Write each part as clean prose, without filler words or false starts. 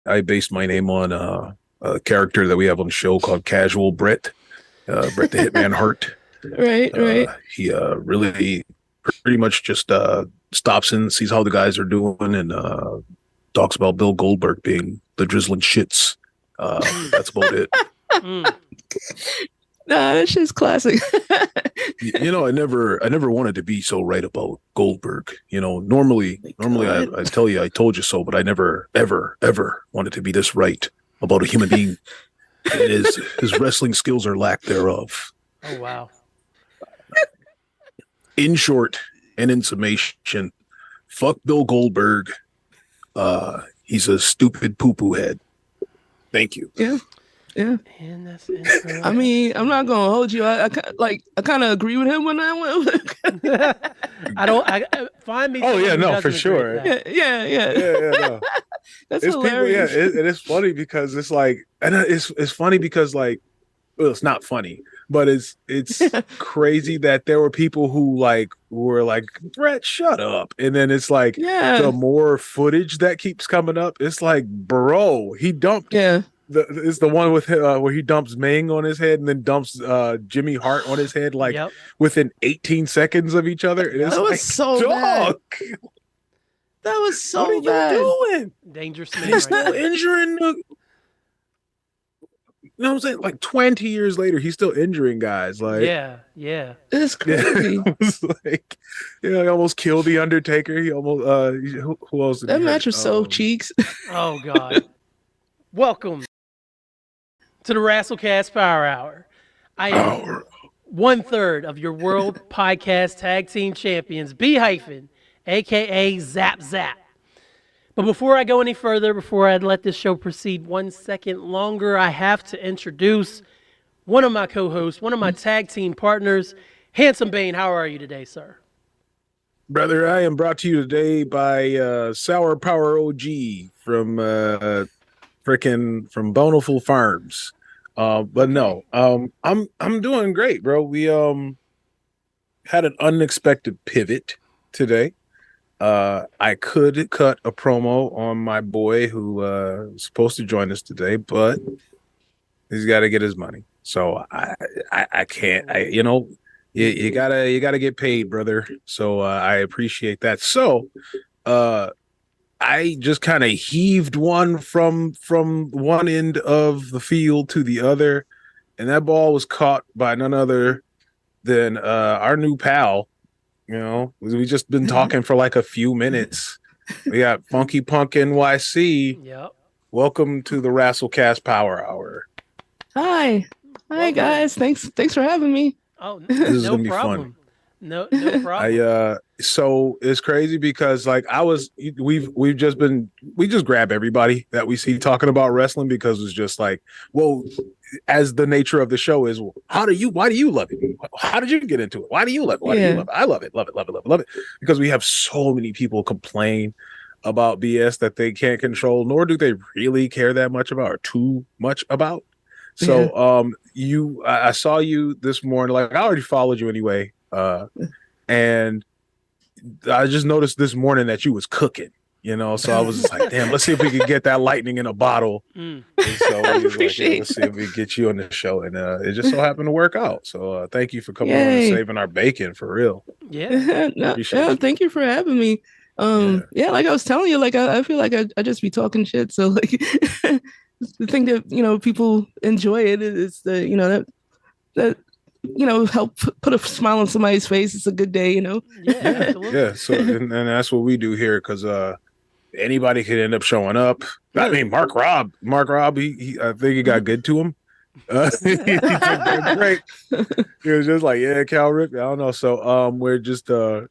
I based my name on a character that we have on the show called Casual Brett, Brett the Hitman Hart. Right. He really pretty much just stops in, sees how the guys are doing, and talks about Bill Goldberg being the drizzling shits. That's about it. Nah, that shit's classic. I never wanted to be so right about Goldberg. Normally I tell you I told you so, but I never ever wanted to be this right about a human being. His wrestling skills or lack thereof. Oh wow. In short and in summation, fuck Bill Goldberg. He's a stupid poo-poo head. Thank you. Yeah. And that's I mean, I'm not gonna hold you. I kind of agree with him when I went. I find me. Oh yeah, no, for sure. Yeah. No. That's it's hilarious. People, and it's funny because it's like, and it's funny because like, well, it's not funny, but it's crazy that there were people who were like, Brett, shut up, and then it's like, the more footage that keeps coming up, it's like, bro, he dumped. Yeah. It's the one with where he dumps Ming on his head and then dumps Jimmy Hart on his head within 18 seconds of each other. And that was so bad. That was so bad. What are you doing? Dangerous And man. he's still injuring the. You know what I'm saying? Like 20 years later, he's still injuring guys. Like yeah. It's crazy. It was like, he almost killed the Undertaker. He almost who else? That match was so cheeks. Oh God. Welcome to the Rasslecast Power Hour. I am 1/3 of your World Podcast Tag Team Champions, B-hyphen, aka Zap Zap. But before I go any further, before I let this show proceed 1 second longer, I have to introduce one of my co-hosts, one of my tag team partners, Handsome Bane. How are you today, sir? Brother, I am brought to you today by Sour Power OG from from Bountiful Farms. But no, I'm doing great, bro. We had an unexpected pivot today. I could cut a promo on my boy who was supposed to join us today, but he's got to get his money. So I can't. You gotta get paid, brother. So I appreciate that. So I just kind of heaved one from one end of the field to the other, and that ball was caught by none other than our new pal. We just been talking for like a few minutes. We got Funky Punk NYC. Yep. Welcome to the Rasslecast Power Hour. Hi guys. Thanks for having me. Oh, This is no gonna be problem. fun. No problem. So it's crazy because we just grab everybody that we see talking about wrestling because it's just like, well, as the nature of the show is, why do you love it? How did you get into it? Why do you love it? Why do you love it? I love it. Because we have so many people complain about BS that they can't control, nor do they really care that much about or too much about. So I saw you this morning, like I already followed you anyway. And I just noticed this morning that you was cooking, so I was just like, damn, let's see if we can get that lightning in a bottle. And so we was like, let's see if we can get you on the show. And it just so happened to work out. So thank you for coming on and saving our bacon for real. Yeah. Thank you for having me. Like I was telling you, like I feel like I just be talking shit. So like the thing that people enjoy it is that that help put a smile on somebody's face. It's a good day, Yeah, absolutely. Yeah. So and that's what we do here because anybody could end up showing up. I mean, Mark Robb, he I think he got good to him. He did great. He was just like, yeah, Cal Rip. I don't know. So we're just bro.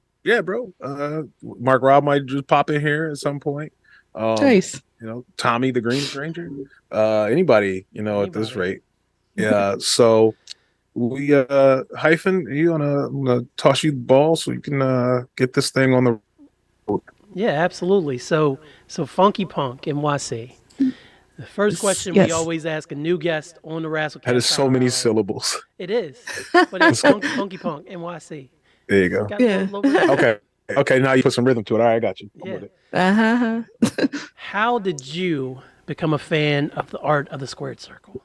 Mark Robb might just pop in here at some point. Nice. Tommy the Green Ranger. Anybody, at this rate. Yeah. So we hyphen, you wanna toss you the ball so you can get this thing on the road. Yeah, absolutely. So Funky Punk NYC. The first question we always ask a new guest on the Rasslecast. That is so many syllables. It is, but it's Funky Punk NYC. There you go. Okay. Now you put some rhythm to it. All right, I got you. Yeah. Uh-huh. How did you become a fan of the art of the squared circle?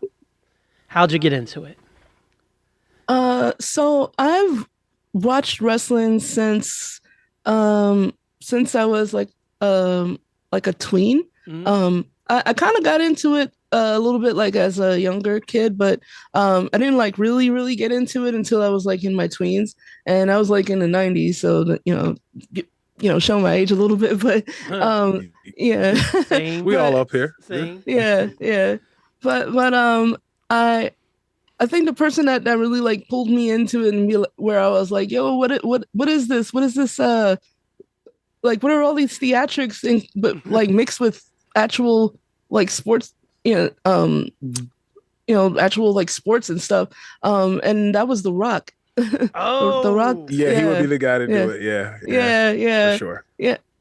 How'd you get into it? So I've watched wrestling since I was like a tween. I kind of got into it a little bit like as a younger kid, but I didn't like really get into it until I was like in my tweens, and I was like in the 90s, so that, show my age a little bit, but yeah. Same. We all up here. Same. Yeah. But I think the person that really like pulled me into it and where I was like, yo, what is this? What is this? Like, what are all these theatrics but like mixed with actual like sports, actual like sports and stuff. And that was The Rock. Oh, The Rock. Yeah, he would be the guy to do it. Yeah, for sure.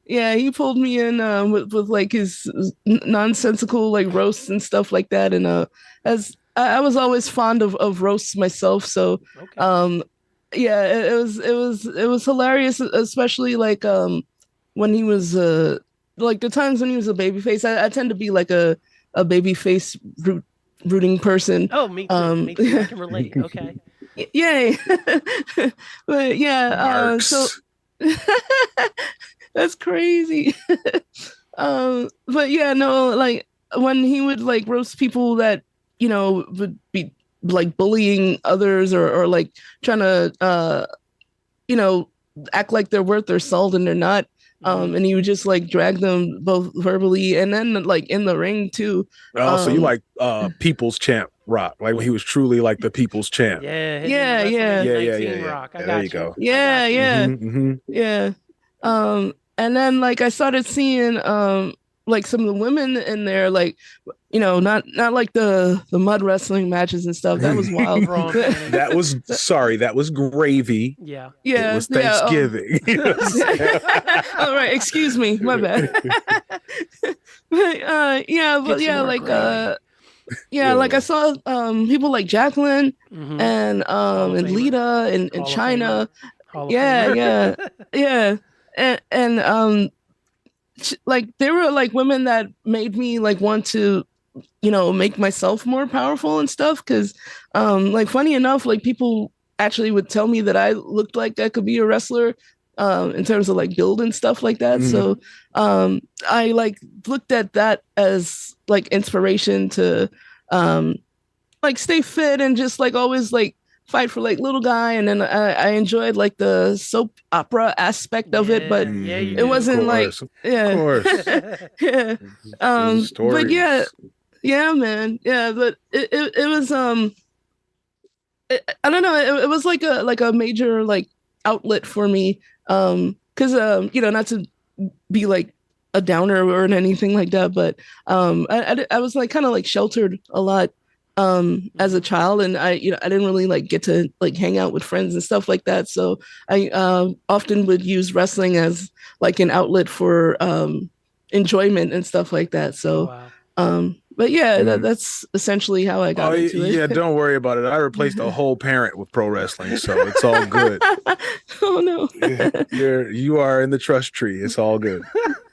Yeah, he pulled me in with like his nonsensical like roasts and stuff like that. And as I was always fond of roasts myself, so yeah, it was hilarious, especially like when he was like the times when he was a babyface. I tend to be like a babyface rooting person. Oh, me too. Me too. I can relate. Okay. Yay. But yeah, so that's crazy. But yeah, no, like when he would like roast people that would be like bullying others or like trying to act like they're worth their salt and they're not. And he would just like drag them both verbally and then like in the ring too. Oh, so you like People's Champ Rock, like when he was truly like the People's Champ. Yeah. Rock. I got there you go. Yeah. Mm-hmm. Yeah. And then like I started seeing like some of the women in there, like not like the mud wrestling matches and stuff. That was wild. that was gravy. Yeah. It was Thanksgiving. All right, excuse me, my bad. But like I saw people like Jacqueline and Lita and China. Yeah. And like they were like women that made me like want to make myself more powerful and stuff, because like funny enough, like people actually would tell me that I looked like I could be a wrestler in terms of like build and stuff like that. So I like looked at that as like inspiration to like stay fit and just like always like fight for like little guy. And then I enjoyed like the soap opera aspect of it, but it wasn't like of course. Yeah. But yeah, man. Yeah, but it was I don't know, it was like a major like outlet for me, because not to be like a downer or anything like that, but I was like kind of like sheltered a lot as a child, and I didn't really like get to like hang out with friends and stuff like that, so I often would use wrestling as like an outlet for enjoyment and stuff like that. So but yeah, that's essentially how I got into it. Yeah, don't worry about it. I replaced a whole parent with pro wrestling, so it's all good. Oh no. You are in the trust tree. It's all good.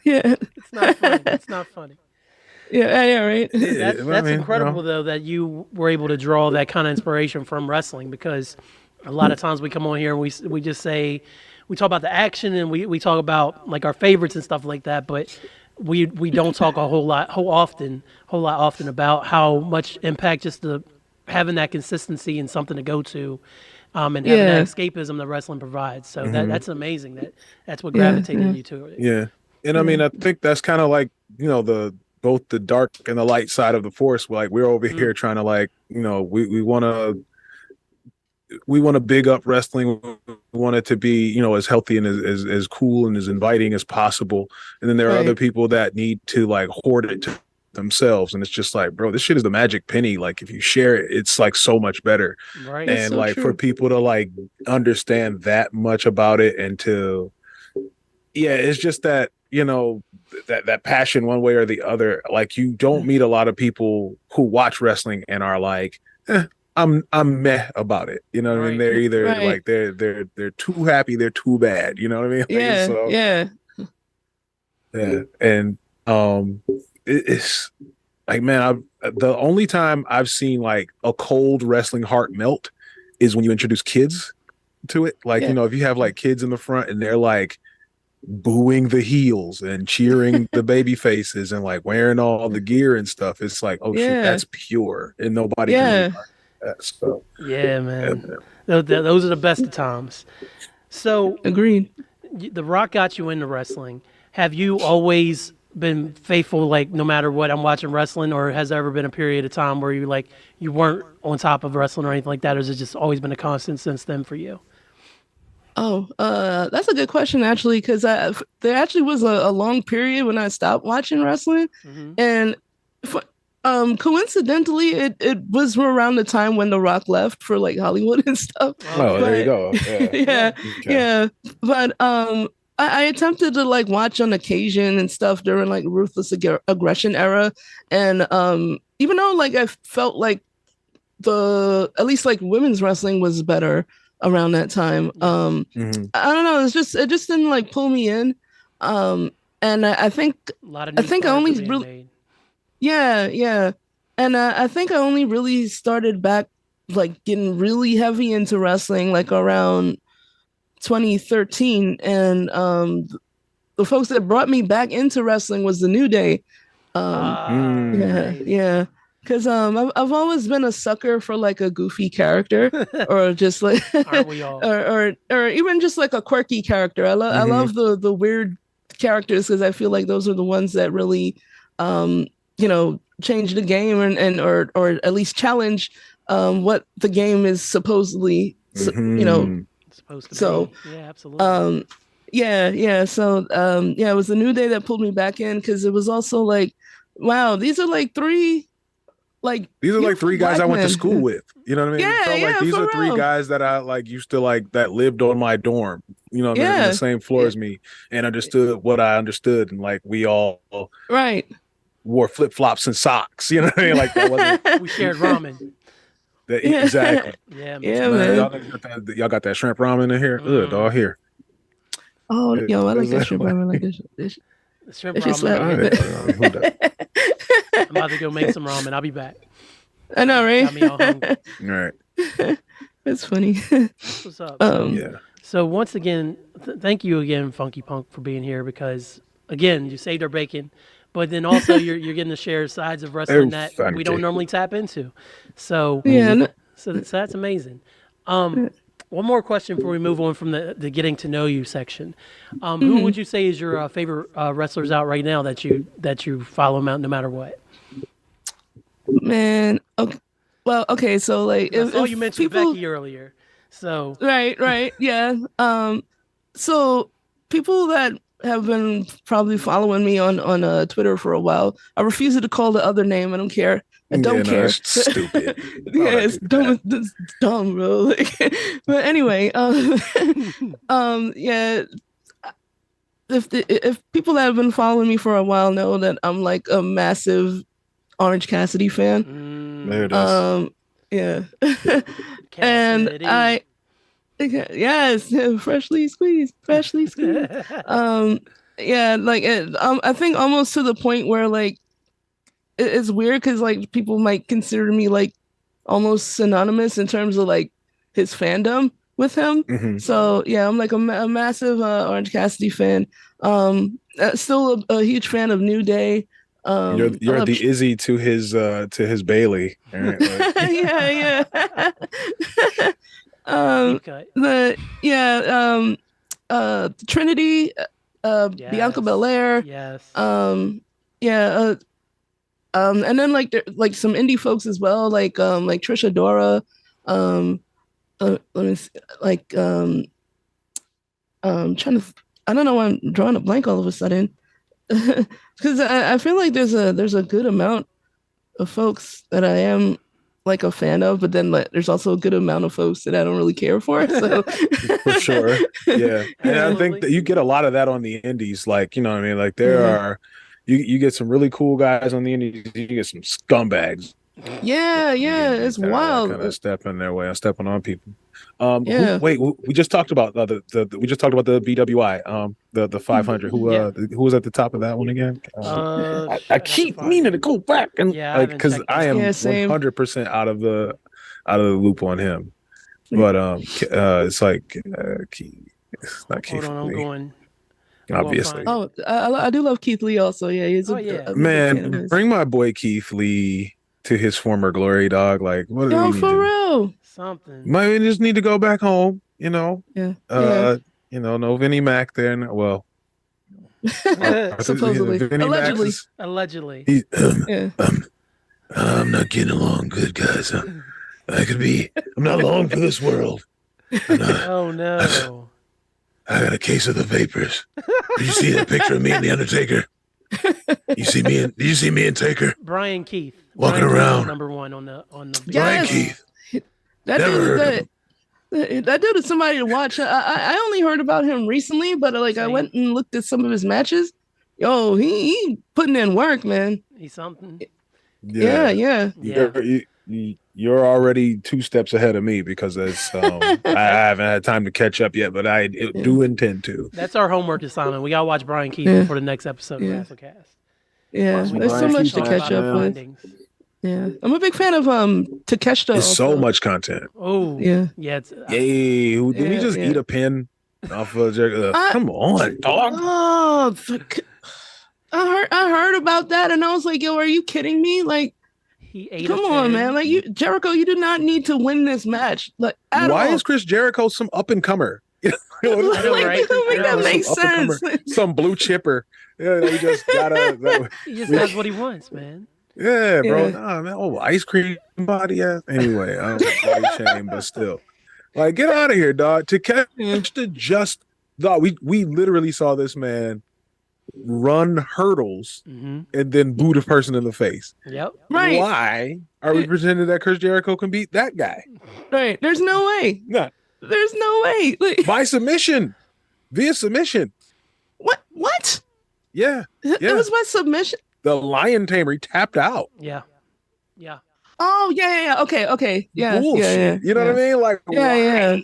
Yeah. It's not funny. Yeah, right. That's incredible though, that you were able to draw that kind of inspiration from wrestling, because a lot of times we come on here and we just say, we talk about the action and we talk about like our favorites and stuff like that, but we don't talk a whole lot often about how much impact just having that consistency and something to go to, and having that escapism that wrestling provides. So that's amazing. That's what gravitated you to it. Yeah, and I mean, I think that's kind of like both the dark and the light side of the force. Like we're over here trying to like we want to big up wrestling. We want it to be, as healthy and as cool and as inviting as possible. And then there are other people that need to like hoard it to themselves. And it's just like, bro, this shit is the magic penny. Like if you share it, it's like so much better. Right. And so like for people to like understand that much about it and to, it's just that, that passion one way or the other. Like you don't meet a lot of people who watch wrestling and are like, I'm meh about it. You know what I mean? They're either like they're too happy, they're too bad. You know what I mean? Yeah. And it's like, man, the only time I've seen like a cold wrestling heart melt is when you introduce kids to it. Like, Yeah. if you have like kids in the front and they're like booing the heels and cheering the baby faces and like wearing all the gear and stuff, it's like, oh shit, Yeah. that's pure, and nobody can really argue that. So Yeah, man. Those are the best of times. So Agreed. The Rock got you into wrestling. Have you always been faithful, like no matter what, I'm watching wrestling, or has there ever been a period of time where you weren't on top of wrestling or anything like that, or has it just always been a constant since then for you? Oh, that's a good question actually, because there actually was a long period when I stopped watching wrestling, and coincidentally, it was around the time when The Rock left for like Hollywood and stuff. Oh, there you go. Yeah, yeah. But I attempted to like watch on occasion and stuff during like Ruthless Aggression era, and even though like I felt like at least like women's wrestling was better around that time. I don't know. It just didn't like pull me in. And I think I only really made. Yeah. And I think I only really started back like getting really heavy into wrestling like around 2013, and the folks that brought me back into wrestling was the New Day. Yeah. Because I've always been a sucker for like a goofy character, or just like, aren't we all? or even just like a quirky character. I love the weird characters, because I feel like those are the ones that really, change the game or at least challenge what the game is supposedly, supposed to so be. Yeah, absolutely. Yeah. So it was the New Day that pulled me back in, because it was also like, wow, these are like three guys I went to school with. You know what I mean? Yeah, it felt like these are three guys that I like used to like, that lived on my dorm. You know what I mean? On the same floor as me, and understood what I understood, and like we all wore flip flops and socks. You know what I mean? Like that wasn't. We shared ramen. Exactly. Yeah, man. Y'all got that shrimp ramen in here? Ugh, dog, here. Oh, yo, I like that shrimp ramen. Like this. Shrimp ramen. I'm about to go make some ramen. I'll be back. I know, right? Got me all hungry. All right. That's funny. What's up? Yeah. So once again, thank you again, Funky Punk, for being here, because again, you saved our bacon, but then also you're getting to share sides of wrestling that we don't normally tap into. So so that's amazing. One more question before we move on from the getting to know you section. Who would you say is your favorite wrestlers out right now that you follow them out no matter what? Man, okay. Well, okay, so like I saw you mentioned Becky earlier. So right, yeah. So people that have been probably following me on Twitter for a while, I refuse to call the other name. I don't care. I don't care. It's stupid. It's dumb. It's dumb, bro. Like, but anyway, yeah. If people that have been following me for a while know that I'm like a massive Orange Cassidy fan. There it is. Yeah. And yes, freshly squeezed. Yeah, like I think almost to the point where like it's weird, because like people might consider me like almost synonymous in terms of like his fandom with him. So yeah, I'm like a massive Orange Cassidy fan. Still a huge fan of New Day. You're the Izzy to his Bailey. Right? Yeah. Trinity, Bianca Belair. Yes. And then like some indie folks as well, like Trisha Dora. Let me see, like trying to. I don't know why I'm drawing a blank all of a sudden, because I feel like there's a good amount of folks that I am like a fan of, but then like, there's also a good amount of folks that I don't really care for. So for sure, yeah. And I think that you get a lot of that on the indies. Like, you know what I mean? Like there are, you get some really cool guys on the indies. You get some scumbags Yeah, it's wild. Kind of stepping their way. I'm stepping on people. Yeah. We just talked about we just talked about the BWI, the 500. Who was at the top of that one again? I keep meaning to go back and because I am 100% out of the loop on him. But it's like it's not Keith. Hold on, I'm going. Obviously. Oh, I do love Keith Lee also. Yeah, he's man. Bring my boy Keith Lee to his former glory, dog. Like, what do we need for real? Something. Might just need to go back home. You know. Yeah. You know, no Vinnie Mac there. Well, supposedly, allegedly. I'm not getting along good, guys. I'm not long for this world. Oh no. I got a case of the vapors. Did you see that picture of me and the Undertaker? Did you see me and Taker? Brian Keith walking around. Number one on the. Brian Keith. That dude is somebody to watch. I only heard about him recently, but I went and looked at some of his matches. Yo, he putting in work, man. He's something. Yeah. You're already 2 steps ahead of me because I haven't had time to catch up yet, but I do intend to. That's our homework assignment. We gotta watch Brian Keith before the next episode of Rasslecast. Yeah, there's so much to catch up with. Yeah, I'm a big fan of Takeshita. There's so much content. Oh yeah. Did we just eat a pin off of come on, dog. Oh, I heard about that and I was like, yo, are you kidding me? Like, come on, man. Like Jericho, you do not need to win this match. Like, why is Chris Jericho some up and comer? That makes sense. Some blue chipper. Yeah, he just gotta. He just does what he wants, man. Yeah, bro. Nah, man. Oh, ice cream body ass. Anyway, I don't body shame, but still, like, get out of here, dog. Takeshita just dog. We literally saw this man run hurdles and then boot a person in the face. Yep. Right. Why are we pretending that Chris Jericho can beat that guy? Right. There's no way. No. There's no way. By submission. Via submission. What? Yeah. It was by submission. The Lion Tamer, he tapped out. Yeah. Oh, yeah. Okay. Yeah. Bullshit. Yeah. You know what I mean? Like, yeah.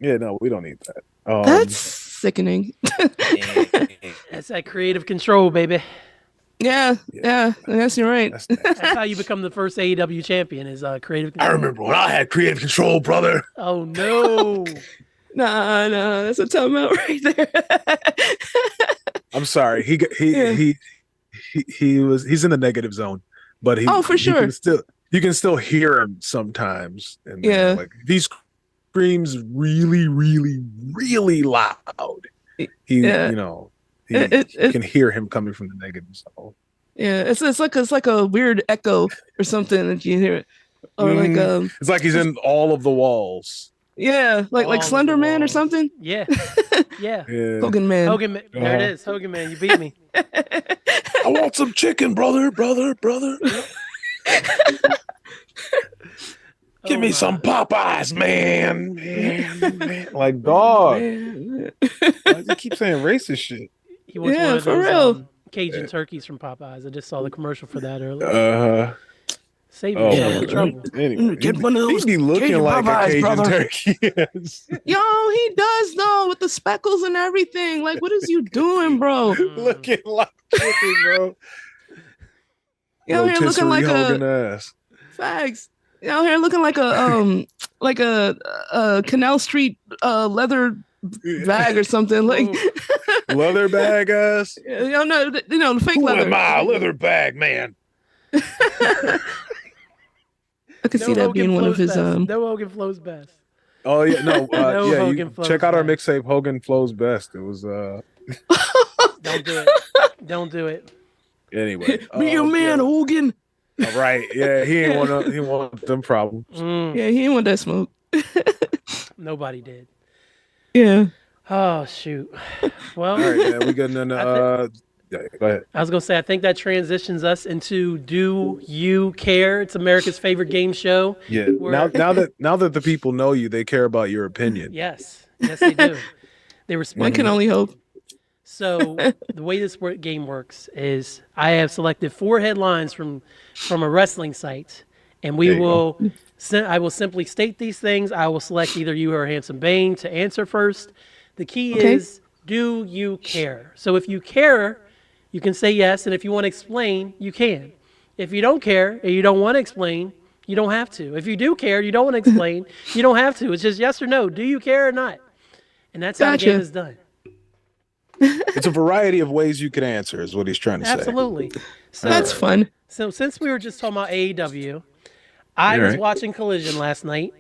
Yeah, no, we don't need that. That's sickening. That's that creative control, baby. Yeah. I guess you're right. That's how you become the first AEW champion is creative control. I remember when I had creative control, brother. Oh, no. Nah, that's a timeout right there. I'm sorry. He's in the negative zone, but for sure. You can still hear him sometimes. And like these screams really, really, really loud. You can hear him coming from the negative zone. Yeah, it's like a weird echo or something that you hear, or it's like he's in all of the walls. Yeah, like Slender Man or something. Yeah. Hogan Man. There it is. Hogan Man, you beat me. I want some chicken, brother. Give me some Popeyes, man. Like, dog. Why does he keep saying racist shit? He wants one of those Cajun turkeys from Popeyes. I just saw the commercial for that earlier. Save yourself for trouble. Anyway, get one of those. He be looking Cajun like Popeyes, a Cajun brother. turkey. Yes. Yo, he does though, with the speckles and everything. Like, what is you doing, bro? Looking like chicken, bro. You out here looking like Hogan ass. Fags. You out here looking like a Canal Street leather bag or something, like leather bag ass. The fake leather. Who am I, leather bag man? I could see that being one of his. No Hogan flows best. Oh yeah, no. Hogan check out our mixtape. Hogan flows best. It was. Don't do it. Don't do it. Anyway, be your man, Hogan. Right? Yeah, he ain't want them problems. Yeah, he ain't want that smoke. Nobody did. Yeah. Oh shoot. Well, all right, man. We getting in. Go ahead. I was gonna say, I think that transitions us into Do You Care? It's America's favorite game show. Yeah. Now that the people know you, they care about your opinion. Yes, they do. They respect. One can only hope. So the way this game works is I have selected 4 headlines from a wrestling site, and I will simply state these things. I will select either you or Handsome Bane to answer first. The key is, do you care? So if you care, you can say yes, and if you want to explain, you can. If you don't care and you don't want to explain, you don't have to. If you do care, you don't want to explain, you don't have to. It's just yes or no. Do you care or not? And that's how the game is done. It's a variety of ways you can answer, is what he's trying to say. Absolutely. So, That's fun. So since we were just talking about AEW, I was watching Collision last night,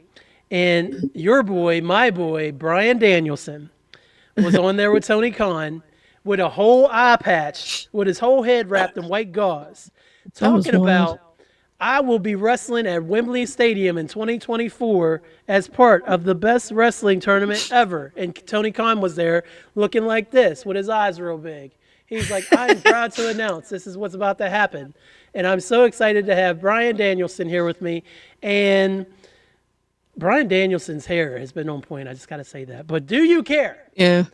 and my boy, Bryan Danielson, was on there with Tony Khan with a whole eye patch, with his whole head wrapped in white gauze, talking about, I will be wrestling at Wembley Stadium in 2024 as part of the best wrestling tournament ever. And Tony Khan was there looking like this with his eyes real big. He's like, I'm proud to announce this is what's about to happen. And I'm so excited to have Bryan Danielson here with me. And Bryan Danielson's hair has been on point. I just got to say that. But do you care? Yeah.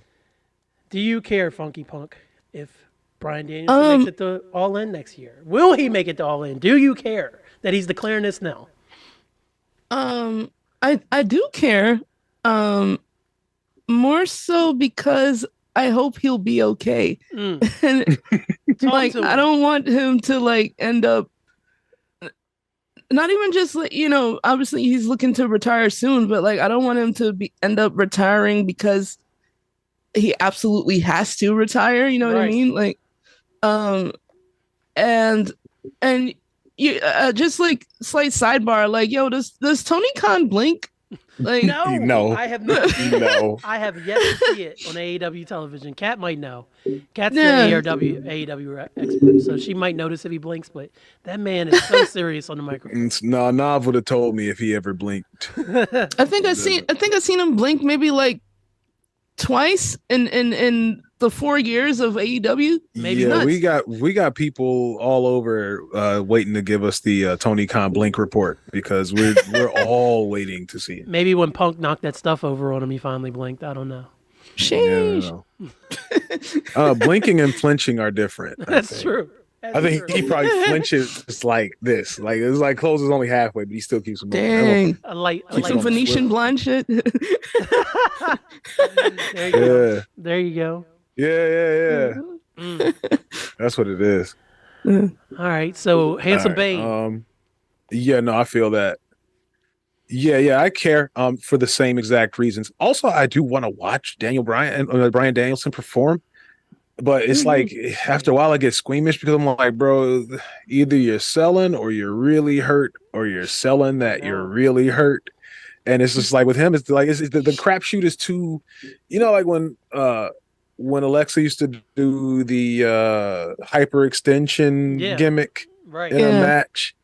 Do you care, Funky Punk, if Bryan Danielson makes it to All In next year? Will he make it to All In? Do you care that he's declaring this now? I do care. More so because I hope he'll be okay. And, like, I don't want him to like end up not even just like, obviously he's looking to retire soon, but like I don't want him to end up retiring because he absolutely has to retire, you know what I mean? Like and you just like slight sidebar, like, yo, does Tony Khan blink? Like, no, I have not seen it. I have yet to see it on AEW television. Kat might know. Kat's the AEW expert, so she might notice if he blinks. But that man is so serious on the microphone. No, Nav would have told me if he ever blinked. I think I seen him blink maybe like twice in the 4 years of AEW. Maybe nuts. we got people all over waiting to give us the Tony Khan blink report because we're all waiting to see it. Maybe when Punk knocked that stuff over on him, he finally blinked. I don't know. Sheesh. Yeah, blinking and flinching are different. That's true. I think he probably flinches just like this. Like it's like closes only halfway, but he still keeps them moving. Dang. Like some Venetian blind shit. There you go. There you go. Yeah. That's what it is. All right. So Handsome Bane. No, I feel that. Yeah, I care for the same exact reasons. Also, I do want to watch Bryan Danielson perform. But it's like after a while I get squeamish because I'm like, bro, either you're selling or you're really hurt, or you're selling that you're really hurt. And it's just like with him, it's like the crapshoot is too, like when Alexa used to do the hyperextension gimmick in a match.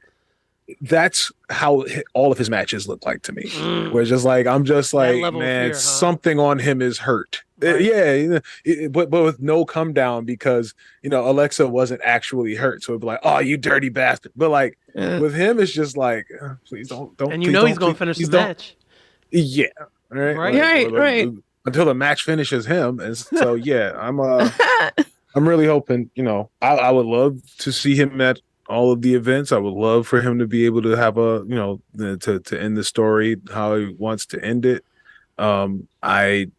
That's how all of his matches look like to me. Where it's just like I'm just like, man, something on him is hurt. Right. But with no come down because Alexa wasn't actually hurt, so it'd be like, oh, you dirty bastard. But like with him, it's just like, please don't. And he's gonna finish the match. Yeah, right. Until the match finishes him, and so I'm really hoping. I would love to see him at all of the events. I would love for him to be able to have to end the story how he wants to end it. I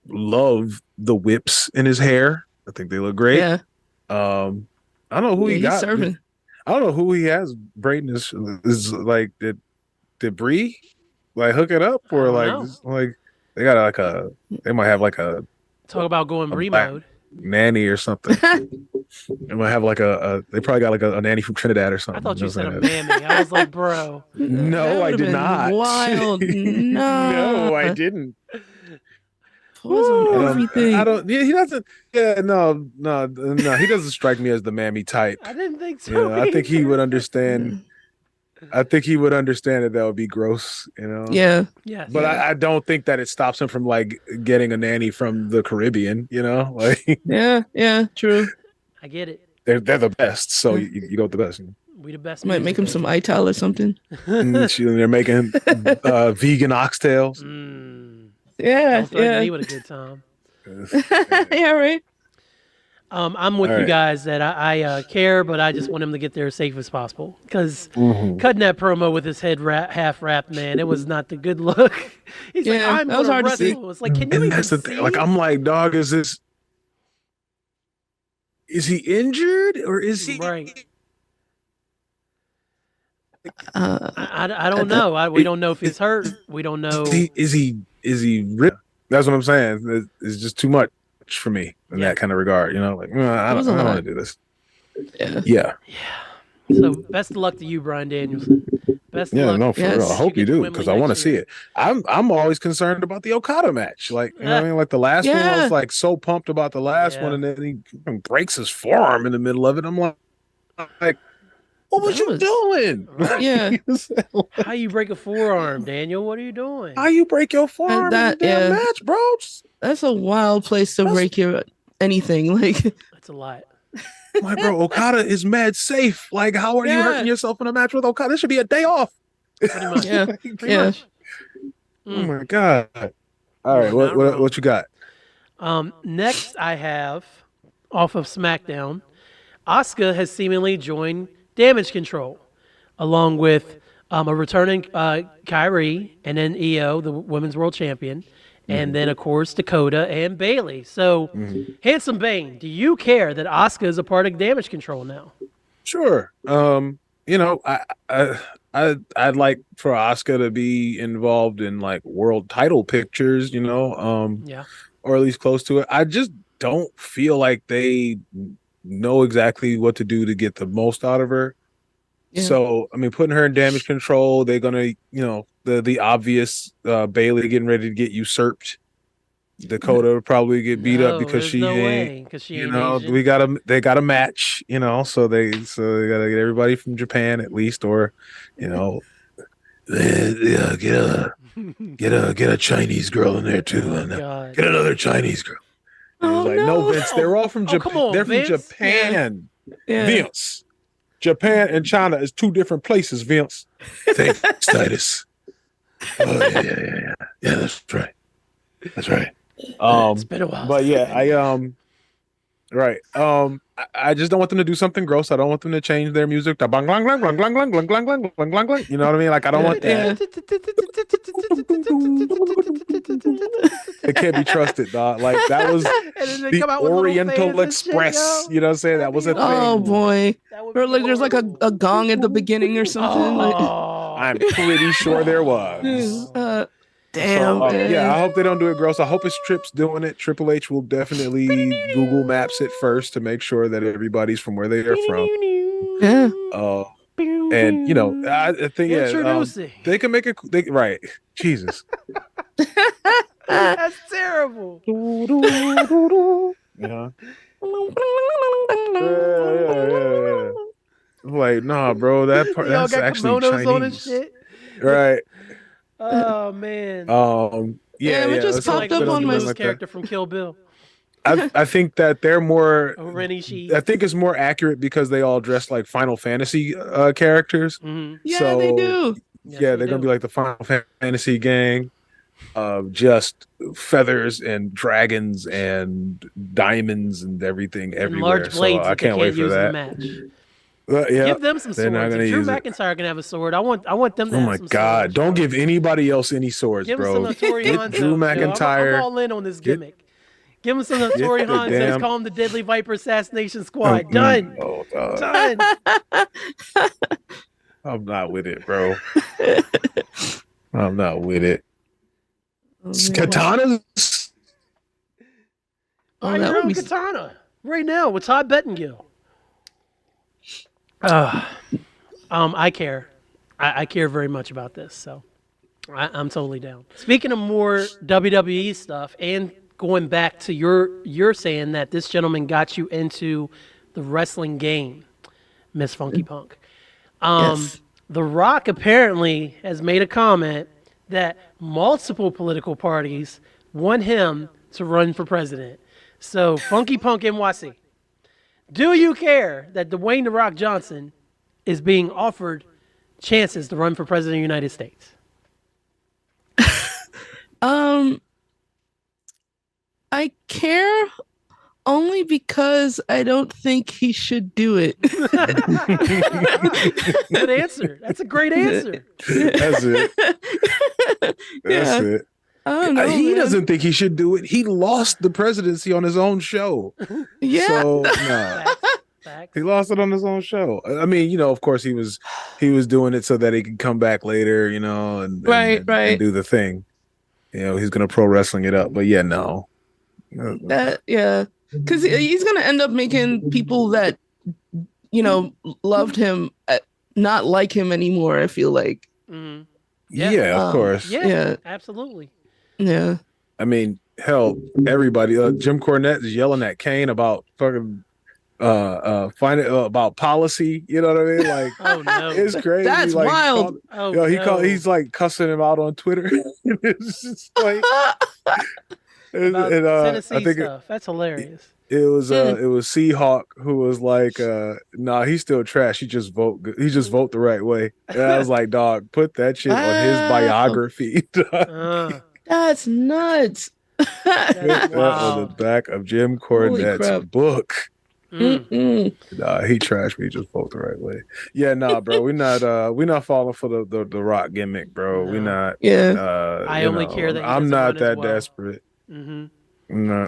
love the whips in his hair. I think they look great. Yeah. I don't know who he got. Serving. I don't know who he has. Braden is like, did Bree like hook it up or like they got they might have like a talk about going Bree mode nanny or something. They might have like they probably got like a nanny from Trinidad or something. I thought you said a mammy. I was like, bro. No, I did not. Wild. No, I didn't. Everything. I don't. Yeah, he doesn't. Yeah, no. He doesn't strike me as the mammy type. I didn't think so. I think he would understand. I think he would understand that would be gross. Yeah. Yeah. But I don't think that it stops him from like getting a nanny from the Caribbean. Like. Yeah. True. I get it. They're the best, so you go with the best. We the best. Might make him some ital or something. They're making vegan oxtails. Yeah. Don't threaten me with a good time. Yeah, right. I'm with All you right. guys that I care, but I just want him to get there as safe as possible. Because Mhm. cutting that promo with his head half wrapped, man, it was not the good look. He's like, Yeah, I'm that was going to hard to see. wrestle. It's like, can you And even that's the see? thing. Like, I'm like, dog, is he injured or is he? Right. Uh, I don't know. We don't know if he's hurt. We don't know. Is he ripped? That's what I'm saying. It's just too much for me in Yeah. that kind of regard. You know, like I It was don't, a I don't lot. want to do this. yeah. Yeah, So best of luck to you, Brian Danielson. Best of yeah, luck. no, for real. I Yes. hope you get to do Wembley because I want to next see year. it. I'm always concerned about the Okada match. Like, you know what I mean? Like the last one, I Yeah. was like so pumped about the last Yeah. one, and then he breaks his forearm in the middle of it. I'm like, what was That you was- doing? Right. Yeah. How you break a forearm, Daniel? What are you doing? How you break your forearm in that- the damn yeah. match, bro? That's a wild place to That's- break your anything. Like, That's a lot. My bro, Okada is mad safe. Like, how are you Yeah. hurting yourself in a match with Okada? This should be a day off. Pretty much. yeah. Pretty Yeah. much. Oh my god! All right, You are not wrong. what you got? Next, I have off of SmackDown, Asuka has seemingly joined Damage Control, along with a returning Kyrie, and then Io, the Women's World Champion, and then of course Dakota and Bailey. So, Handsome Bane, do you care that Asuka is a part of Damage Control now? Sure. You know, I'd like for Asuka to be involved in like world title pictures. You know, Yeah. or at least close to it. I just don't feel like they know exactly what to do to get the most out of her. Yeah. So, I mean, putting her in Damage Control, they're gonna, you know, the obvious Bailey getting ready to get usurped. Dakota will probably get beat up because there's she no ain't. way, because she You ain't know, Asian. they got a match. You know, so they gotta get everybody from Japan at least, or you know, yeah, get a Chinese girl in there too, and God. get another Chinese girl. And Oh, he's like, no. no, Vince, they're all from Oh, Japan. come on, They're from Vince. Japan. Yeah. Vince. Japan and China is two different places, Vince. Thanks, Titus. Oh, yeah. Yeah, that's right. That's right. It's been a while. But yeah, right. I just don't want them to do something gross. I don't want them to change their music to bang blang blang blang blang blang blang blang blang blang blang blang. You know what I mean? Like I don't want that. It can't be trusted, dog. Like that was And then they the come out with little Oriental fans and shit, Express. yo. You know what I'm saying? That was a thing. Oh boy. That would Or be like there's like a horrible. gong at the beginning or something. Oh. I'm pretty sure there was. Like, damn. So, man. yeah, I hope they don't do it gross. I hope it's Trips doing it. Triple H will definitely Google Maps it first to make sure that everybody's from where they are from. Yeah. And you know, I think Introducing. they can make it. Right, Jesus. That's terrible. Yeah. Yeah. Like, nah, bro, that part They all that's got actually kimonos on and Chinese, shit. right? Oh man. Yeah, it just let's popped hope up they don't on do my nothing like that. character from Kill Bill. I think that they're more. Oh, Renishi. I think it's more accurate because they all dress like Final Fantasy characters. Mhm. Yeah, So, they do. Yes, yeah, they they're gonna do. be like the Final Fantasy gang of just feathers and dragons and diamonds and everything And everywhere. large blades So I that they can't wait for use in the that. match. Yeah, Give them some they're not swords. gonna If Drew use it. McIntyre can have a sword, I want them to Oh have my some God! swords. Don't yo. give anybody else any swords, Give him bro. some Notori Get Hanzo. Drew yo. McIntyre. I'm all in on this Get- gimmick. Give him some Notori the Hanzos. damn- Call him the Deadly Viper Assassination Squad. Done. Oh, God. Done. I'm not with it, bro. I'm not with it. Katanas. Buy that your would own be- katana right now with Todd Bettengill. I care. I care very much about this, so I'm totally down. Speaking of more WWE stuff, and going back to you're saying that this gentleman got you into the wrestling game, Miss Funky Punk. Yes. The Rock apparently has made a comment that multiple political parties want him to run for president. So, Funky Punk NYC, do you care that Dwayne "The Rock" Johnson is being offered chances to run for president of the United States? I care Only because I don't think he should do it. Good answer. That's a great answer. That's it. That's it. I don't know, He man. doesn't think he should do it. He lost the presidency on his own show. Yeah. So no. Facts. He lost it on his own show. I mean, of course he was doing it so that he could come back later, and do the thing. He's gonna pro wrestling it up. But yeah, no. Because he's gonna end up making people that loved him not like him anymore. I feel like. Mm-hmm. Yeah, of course. Yeah, absolutely. Yeah. I mean, hell, everybody. Jim Cornette is yelling at Kane about fucking about policy. You know what I mean? Like, oh no, it's crazy. That's like, wild. He's like cussing him out on Twitter. It's just like, Tennessee stuff. That's hilarious. It was Seahawk who was like, nah, he's still trash. He just vote the right way. And I was like, dog, put that shit on his biography. That's nuts. That on the back of Jim Cornette's book. Nah, he trashed me. Just vote the right way. Yeah, nah, bro. We're not falling for the Rock gimmick, bro. No. We're not. Yeah. I only care that I'm not that desperate. No.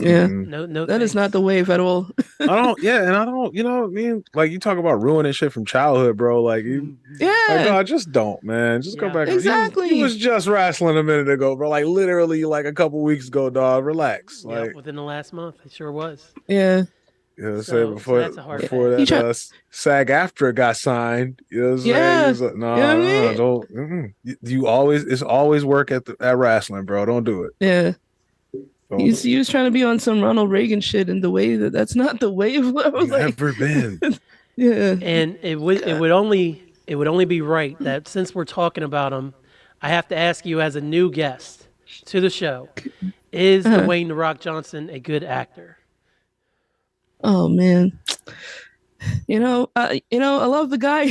That is not the wave at all. I don't. I mean, like you talk about ruining shit from childhood, bro. Like, no, just don't, man. Just go back. Exactly. He was just wrestling a minute ago, bro. Like literally, like a couple weeks ago, dog. Relax. Yeah, like within the last month, it sure was. Yeah. Before that SAG-AFTRA got signed, saying? No, don't. It's always work at wrestling, bro. Don't do it. Yeah. He was trying to be on some Ronald Reagan shit in the way that's not the wave. Never been. Yeah. And it would only be right that since we're talking about him, I have to ask you as a new guest to the show, is Dwayne "The Rock" Johnson a good actor? Oh man. I love the guy.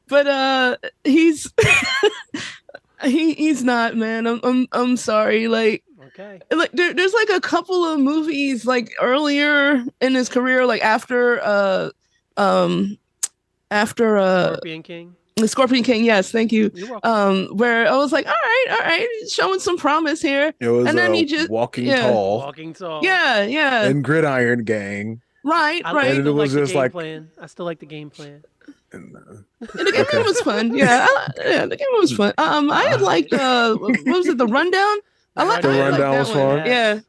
But he's he's not, man. I'm sorry. Like, okay. Like there's like a couple of movies like earlier in his career, like after Scorpion King. The Scorpion King, yes, thank you. You're welcome. Where I was like, all right, he's showing some promise here. It was, and then he just Walking Tall. Walking Tall. Yeah. And Gridiron Gang. Right. And it was just like plan. I still like the game plan. And the game plan was fun. Yeah, the game was fun. I had liked what was it, The Rundown? The Rundown was fun. Yeah.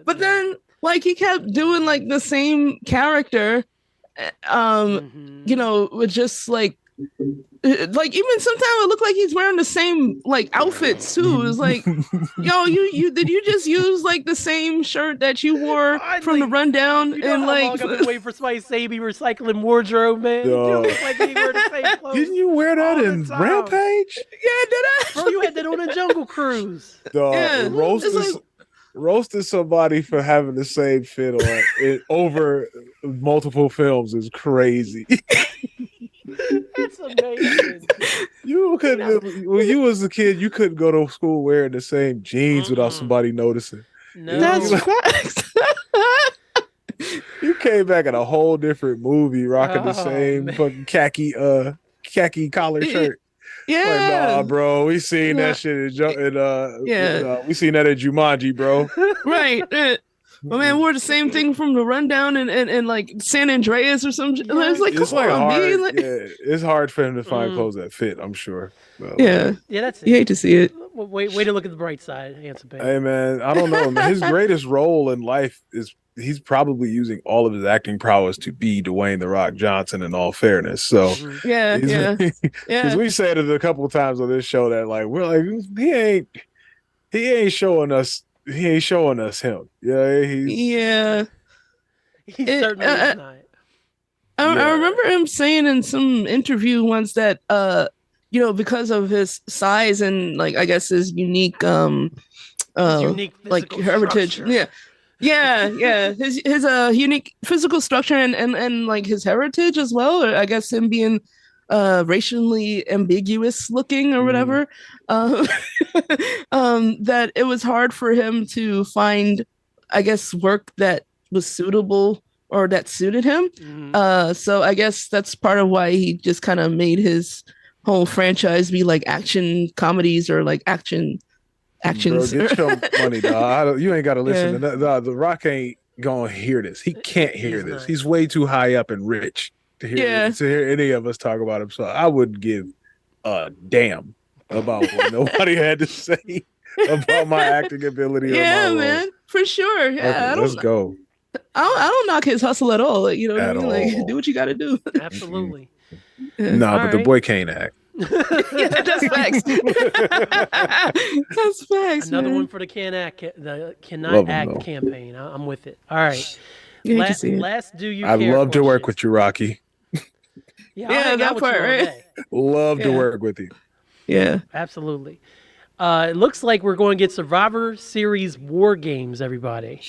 But then like he kept doing like the same character, with just like even sometimes it looked like he's wearing the same like outfits too. It was like, yo, you did you just use like the same shirt that you wore from The Rundown? And like, I've been waiting for somebody to say be recycling wardrobe, man. You look like you wear the same clothes. Didn't you wear that in Rampage? Yeah, did I? Bro, you had that on a Jungle Cruise. Roasted somebody for having the same fit on over multiple films is crazy. That's amazing. When you was a kid, you couldn't go to school wearing the same jeans without somebody noticing. No. That's facts. You came back in a whole different movie, rocking the same fucking khaki collar shirt. Yeah, like, nah, bro, we seen that shit we seen that at Jumanji, bro. Right. My man wore the same thing from The Rundown and like San Andreas or some. Yeah. I was like, come on, hard. Like, it's hard for him to find clothes that fit, I'm sure. But, yeah, that's it. You hate to see it. Way to look at the bright side, handsome Bane. Hey man, I don't know. Man. His greatest role in life is he's probably using all of his acting prowess to be Dwayne "The Rock" Johnson. In all fairness, so yeah. Because we said it a couple of times on this show that like we're like he ain't showing us. He ain't showing us him. Yeah, He certainly is not. I remember him saying in some interview once that because of his size and like I guess his unique unique like heritage. Structure. Yeah. His unique physical structure and like his heritage as well. Or I guess him being racially ambiguous looking or whatever. That it was hard for him to find I guess, work that was suitable or that suited him. So I guess that's part of why he just kind of made his whole franchise be like action comedies or like actions. Bro, get your money, dog. You ain't got to listen to that. The Rock ain't gonna hear this. He can't hear this. Not. He's way too high up and rich to hear any of us talk about him. So I would give a damn about what nobody had to say about my acting ability. Yeah, or my man, role. for sure. Yeah, Okay, let's go. I don't knock his hustle at all. You know what I mean? Like, do what you got to do. Absolutely. Nah, but the boy can't act. Yeah, that's facts. That's facts. Another man. one for the cannot act campaign. I'm with it. All right. Last do you? I'd love to work with you, Rocky. Yeah, that part, right? Love to work with you. Yeah, absolutely. It looks like we're going to get Survivor Series War Games, everybody.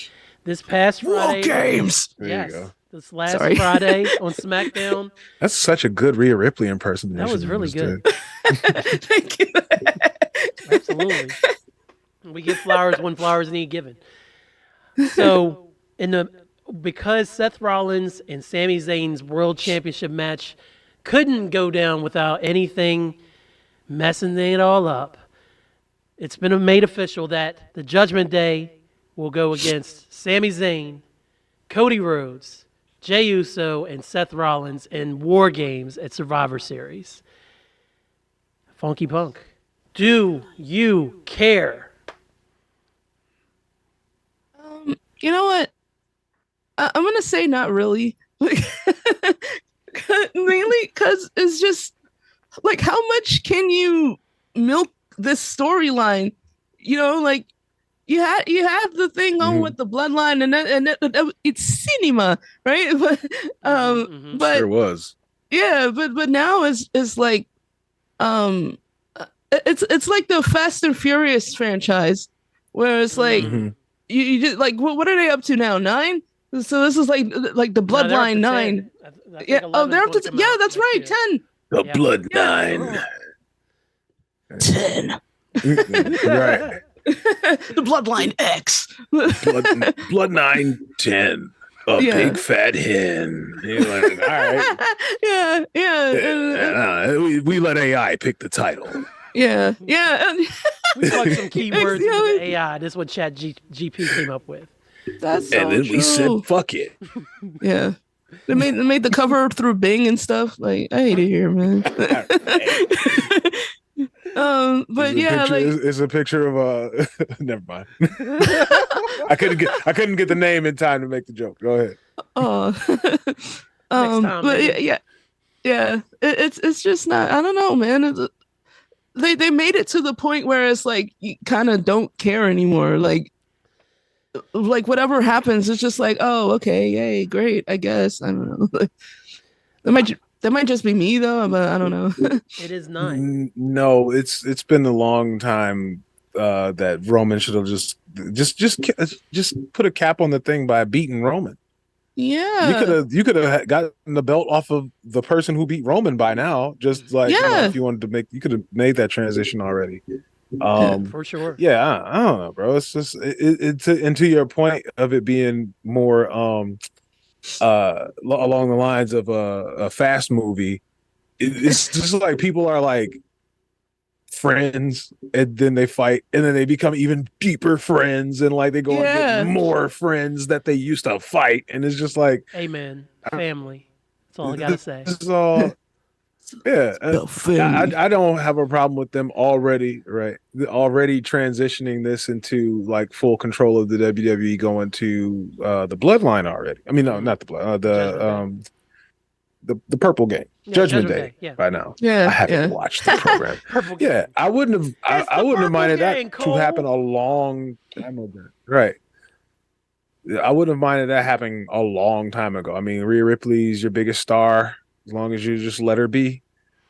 This past Friday. War Games. Yes. There you go. This last Friday on SmackDown. That's such a good Rhea Ripley impersonation. That was really good. Thank you. Absolutely. We give flowers when flowers need given. So, because Seth Rollins and Sami Zayn's World Championship match couldn't go down without anything messing it all up, it's been made official that the Judgment Day will go against Sami Zayn, Cody Rhodes, Jey Uso, and Seth Rollins in War Games at Survivor Series. Funky Punk, do you care? You know what? I'm going to say not really. Mainly because it's just, like, how much can you milk this storyline? You know, like, you have the thing on with the bloodline, and it's cinema, right? But but sure was. Yeah, but now it's like it's like the Fast and Furious franchise, where it's like you just like what are they up to now? 9? So this is like the Bloodline 9. Yeah. Oh, they're up to that's right. 10. The Blood 9. 10. Right. The Bloodline X. Blood 9 10. A big fat hen. You're like, all right. Yeah. We let AI pick the title. Yeah. We plugged some keywords into the AI. This is what Chat GP came up with. That's so and then we said, fuck it. Yeah. They made the cover through Bing and stuff. Like, I hate it here, man. But it's a picture of never mind. I couldn't get the name in time to make the joke. Go ahead. But yeah. It's just not. I don't know, man. They made it to the point where it's like you kind of don't care anymore. Like whatever happens, it's just like, oh, okay, yay, great, I guess. I don't know. That might just be me though, but I don't know. It is not. No, it's been a long time that Roman should have just put a cap on the thing by beating Roman. Yeah, you could have gotten the belt off of the person who beat Roman by now. Just like if you wanted to you could have made that transition already. For sure. Yeah, I don't know, bro. It's just and to your point of it being more along the lines of a fast movie. It's just like people are like friends and then they fight and then they become even deeper friends and like they go and get more friends that they used to fight, and it's just like, amen, family. That's all I gotta say. This is all. Yeah, I don't have a problem with them already transitioning this into like full control of the WWE, going to the Bloodline already. I mean, no, not the blood, the Purple Game, Judgment Day. By now, I haven't watched the program. I wouldn't have. I wouldn't have minded that to happen a long time ago. Right. I wouldn't have minded that happening a long time ago. I mean, Rhea Ripley's your biggest star. As long as you just let her be.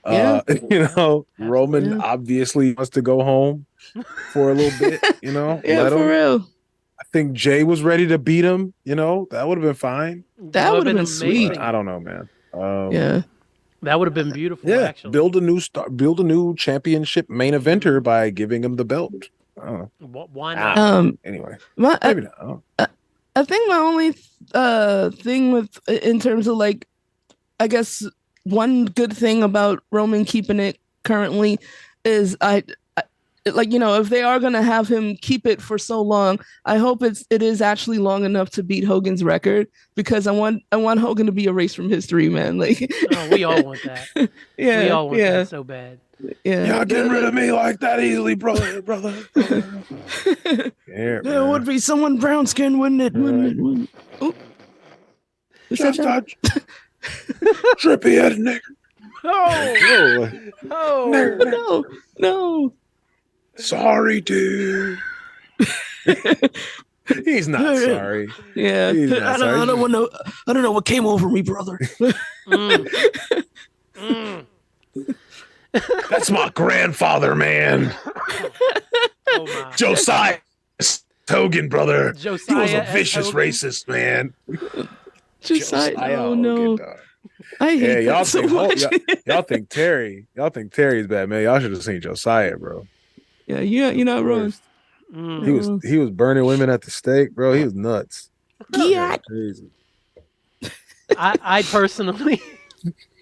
Roman obviously wants to go home for a little bit, let him. Real. I think Jay was ready to beat him, that would have been fine. That would have been sweet. I don't know, man. That would have been beautiful, actually. Build a new championship main eventer by giving him the belt. Why not? Anyway, maybe not. I think my only thing with in terms of like, I guess one good thing about Roman keeping it currently is like, you know, if they are gonna have him keep it for so long, I hope it is actually long enough to beat Hogan's record, because I want Hogan to be erased from history, man. Like, Oh, we all want that. yeah, We all want yeah, that so bad. yeah. Y'all getting rid of me like that easily, brother. Yeah, There would be someone brown skinned, wouldn't it? Wouldn't it? Oh. Just a trippy head nigga. Oh, oh, no. Sorry, dude. He's not sorry. Yeah, I don't know what came over me, brother. That's my grandfather, man. Oh my. Josiah Hogan, brother. Josiah he was a S. vicious Hogan? racist, man. Josiah, oh Hogan, no. dog. I hate y'all that so think much. y'all think Terry's bad, man. Y'all should have seen Josiah, bro. Yeah, you're not wrong. He was burning women at the stake, bro. He was nuts. Yeah. Crazy. I personally,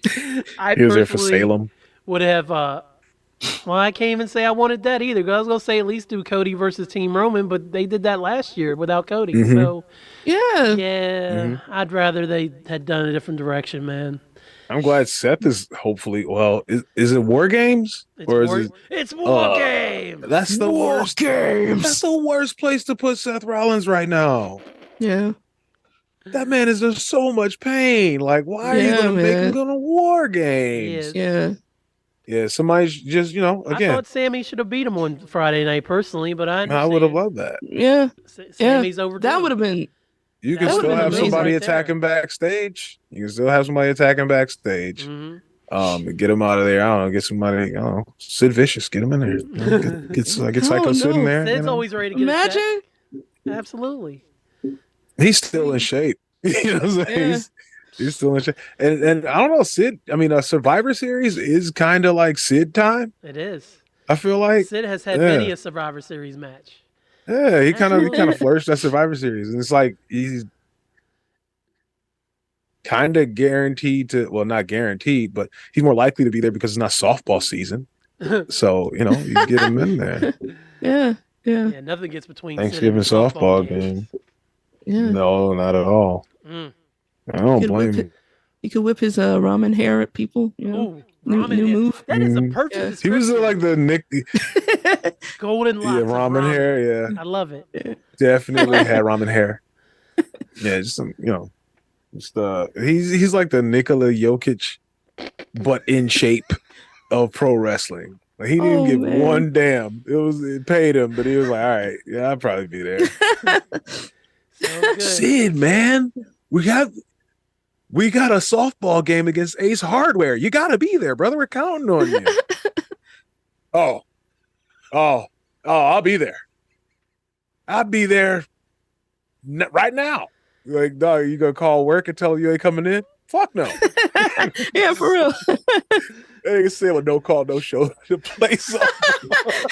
He was there for Salem. would have. Well, I can't even say I wanted that either. 'Cause I was gonna say at least do Cody versus Team Roman, but they did that last year without Cody. So Yeah. I'd rather they had done a different direction, man. I'm glad Seth is hopefully. Well, is it War Games It's War Games. That's the worst Games. That's the worst place to put Seth Rollins right now. Yeah. That man is in so much pain. Like, why are you going to make him go to War Games? Yeah. Somebody just, again. I thought Sammy should have beat him on Friday night personally, but I would have loved that. Yeah. Sammy's over. That would have been. You can still have somebody attacking backstage. You can still have somebody attacking backstage. Get him out of there. I don't know. Get somebody. I don't know. Sid Vicious. Get him in there. Get Psycho Sid in there. Sid's always ready to get Imagine. Absolutely. He's still in shape. You know what I'm saying? Yeah. He's still in shape. And I don't know, Sid. I mean, a Survivor Series is kind of like Sid time. It is. I feel like Sid has had many a Survivor Series match. Yeah, he kind of flourished that Survivor Series, and it's like he's kind of guaranteed to. Well, not guaranteed, but he's more likely to be there because it's not softball season. So you get him in there. Yeah. Nothing gets between Thanksgiving Sid and softball game. Yeah. No, not at all. I don't blame him. He could whip his ramen hair at people. Ooh, new move. That is a perfect description. He was like the Nick golden locks. Yeah, ramen hair. Yeah, I love it. Definitely had ramen hair. Yeah, just he's like the Nikola Jokic, but in shape of pro wrestling. Like, he didn't give one damn. It paid him, but he was like, all right, yeah, I'll probably be there. Sid, man, we got a softball game against Ace Hardware. You got to be there, brother. We're counting on you. I'll be there. I'll be there right now. Like, dog, you gonna call work and tell them you ain't coming in? Fuck no. Yeah, for real. They can say with no call, no show to play softball.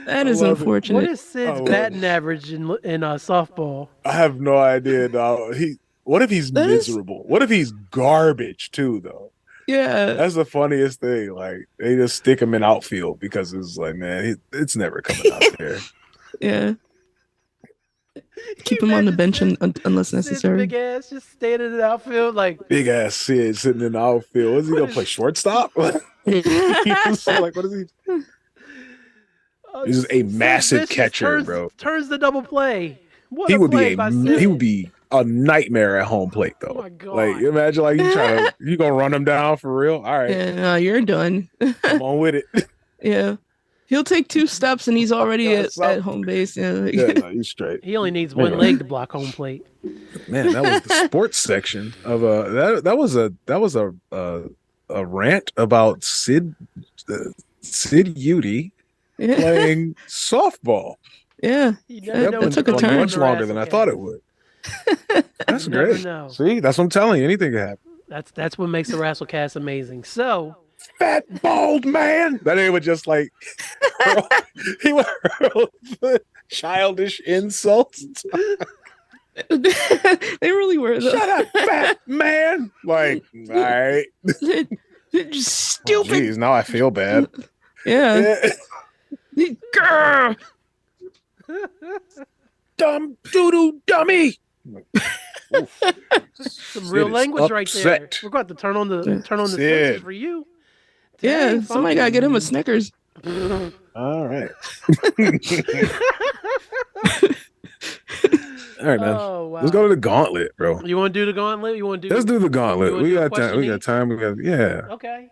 That is unfortunate. What is Sid's batting average in softball? I have no idea, dog. What if he's miserable? What if he's garbage too, though? Yeah, that's the funniest thing. Like, they just stick him in outfield because it's like, man, it's never coming out there. Yeah. Keep him on the bench unless necessary. Big ass just standing in the outfield, like big ass Sid sitting in the outfield. What's he gonna play shortstop? Like, what is he? He's just a massive catcher, bro. Turns the double play. He would be a nightmare at home plate, though. Oh my God. Like, imagine like you gonna run him down for real? All right. Yeah, no, you're done. Come on with it. Yeah. He'll take 2 steps and he's already at home base. Yeah, no, he's straight. He only needs one leg to block home plate. Man, that was the sports section of that was a rant about Sid Udy playing softball. Yeah, that took a turn much longer than I thought it would. That's great. See, that's what I'm telling you. Anything can happen. That's what makes the Rasslecast amazing. So. Fat bald man. That ain't just like he would childish insults. They really were. Though. Shut up, fat man. Like, all right. Stupid. Jeez, now I feel bad. Yeah. Grr. Dumb doo-doo dummy. Oof. Some real Sid is language right there. upset. We're going to turn on the Sid. senses for you. Yeah, Dang, somebody gotta get him a Snickers. All right. All right, man. Oh, wow. Let's go to the gauntlet, bro. You want to do the gauntlet? You want to do? Let's do the gauntlet. wanna We do a got time. We got time. We got Okay.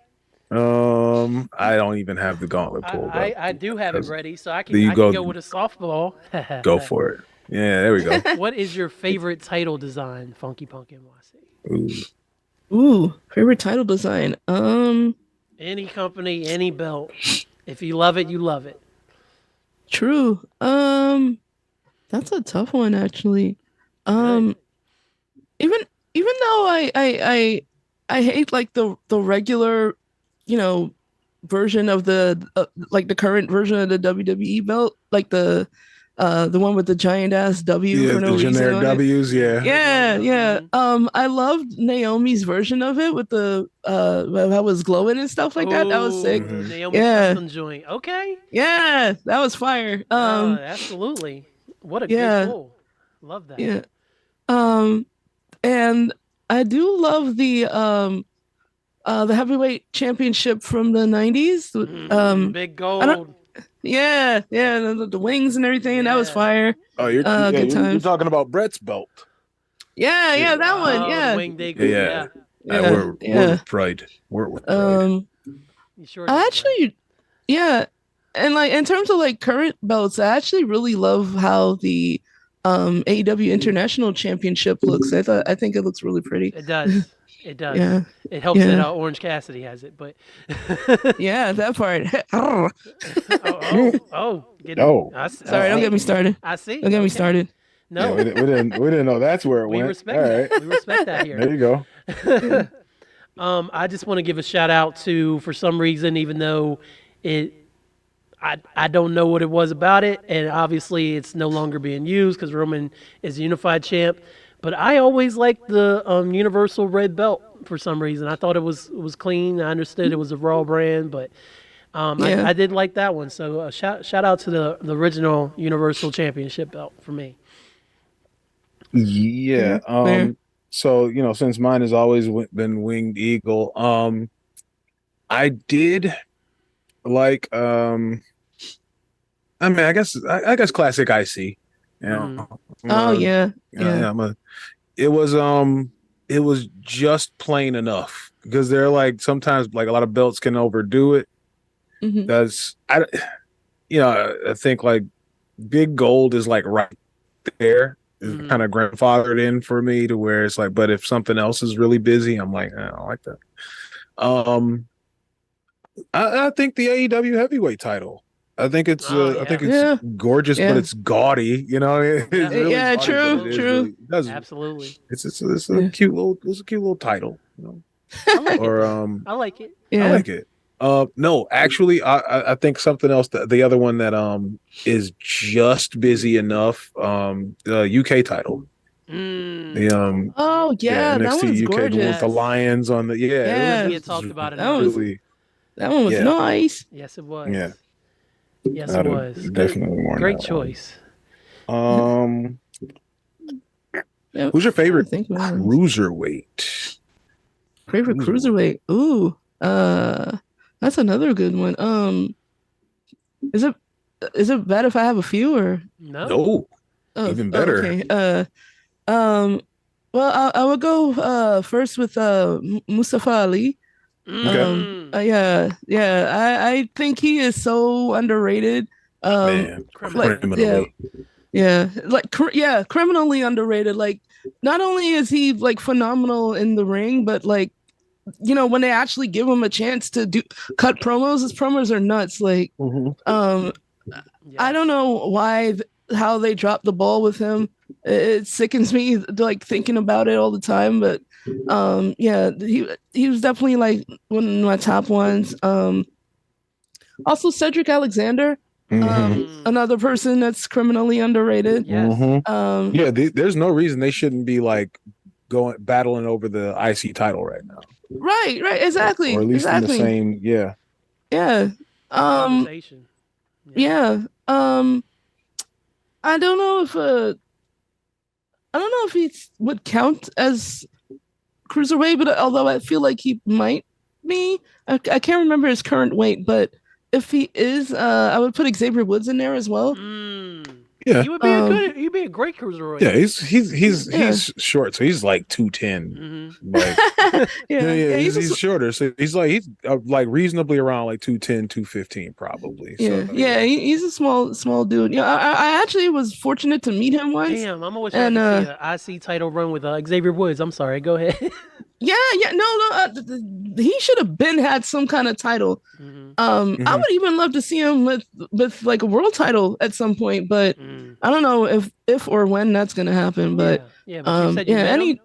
I don't even have the gauntlet pulled up. I do have it ready, so I can go with a softball. Go for it. Yeah, there we go. What is your favorite title design, Funky Punk NYC? Ooh, favorite title design. Any company, any belt. If you love it, you love it. True. That's a tough one, actually. Even though I hate like the regular, version of the like the current version of the WWE belt, like the one with the giant ass W for no the reason. generic W's, yeah. Yeah. I loved Naomi's version of it with the how it was glowing and stuff like that. That was sick. The Naomi custom joint. Okay. Yeah, that was fire. Absolutely. What a good pull. Love that. Yeah. And I do love the heavyweight championship from the 90s. Big gold. Yeah, the wings and everything. Yeah. That was fire. Oh, you're talking about Brett's belt. Yeah, that one. Yeah. The wing day. Yeah. We're with pride. We're with pride. You sure I actually, yeah, and like in terms of like current belts, I actually really love how the AEW International Championship looks. I think it looks really pretty. It does. It does. Yeah. It helps that Orange Cassidy has it, but yeah, that part. Sorry, don't get me started. I see. Don't get me started. No, we didn't know that's where it we went. Respect All that. right. We respect that here. There you go. I just want to give a shout out to, for some reason, even though I don't know what it was about it, and obviously it's no longer being used because Roman is unified champ. But I always liked the Universal Red Belt for some reason. I thought it was clean. I understood it was a Raw brand, but I did like that one. So shout out to the original Universal Championship belt for me. Yeah. So since mine has always been Winged Eagle, I did like I guess classic IC. Yeah. It was just plain enough, because they're like sometimes like a lot of belts can overdo it. I think like Big Gold is like right there. It's kind of grandfathered in for me to where it's like, but if something else is really busy, I'm like, I don't like that. I think the AEW heavyweight title. I think it's gorgeous, but it's gaudy. It's really gaudy, true. Absolutely. It's a cute little title. I like it. I like it. Yeah. I like it. No, actually, I think something else. The other one that is just busy enough. The UK title. NXT that one's UK gorgeous. with the lions on the We had talked about it. That one was nice. Yes, it was. Yeah. Yes, it was. Definitely more. Great choice. Who's your favorite cruiserweight? Favorite cruiserweight? Ooh, that's another good one. Is it bad if I have a few or no? Oh, even better. Okay. Well, I would go first with Mustafa Ali. I think he is so underrated. Criminally. Criminally underrated. Like, not only is he like phenomenal in the ring, but like, when they actually give him a chance to cut promos, his promos are nuts. Like, I don't know how they dropped the ball with him. It sickens me like thinking about it all the time, but he was definitely like one of my top ones. Also Cedric Alexander. Another person that's criminally underrated. Yes. Yeah, there's no reason they shouldn't be like battling over the IC title right now. Right, exactly. Or at least in the same, yeah. Yeah. Conversation. Yeah. I don't know if he would count as cruiserweight, but although I feel like he might be, I can't remember his current weight, but if he is, I would put Xavier Woods in there as well. Yeah, he would be he'd be a great cruiserweight. Yeah, he's short, so he's like 210. Like, he's shorter, so he's like reasonably around like 210, 215 probably. Yeah, so, he's a small dude. Yeah, I actually was fortunate to meet him once. Damn, I'm always trying to see an IC title run with Xavier Woods. I'm sorry, go ahead. No, he should have had some kind of title. I would even love to see him with like a world title at some point, but I don't know if or when that's gonna happen. But but you said you met him?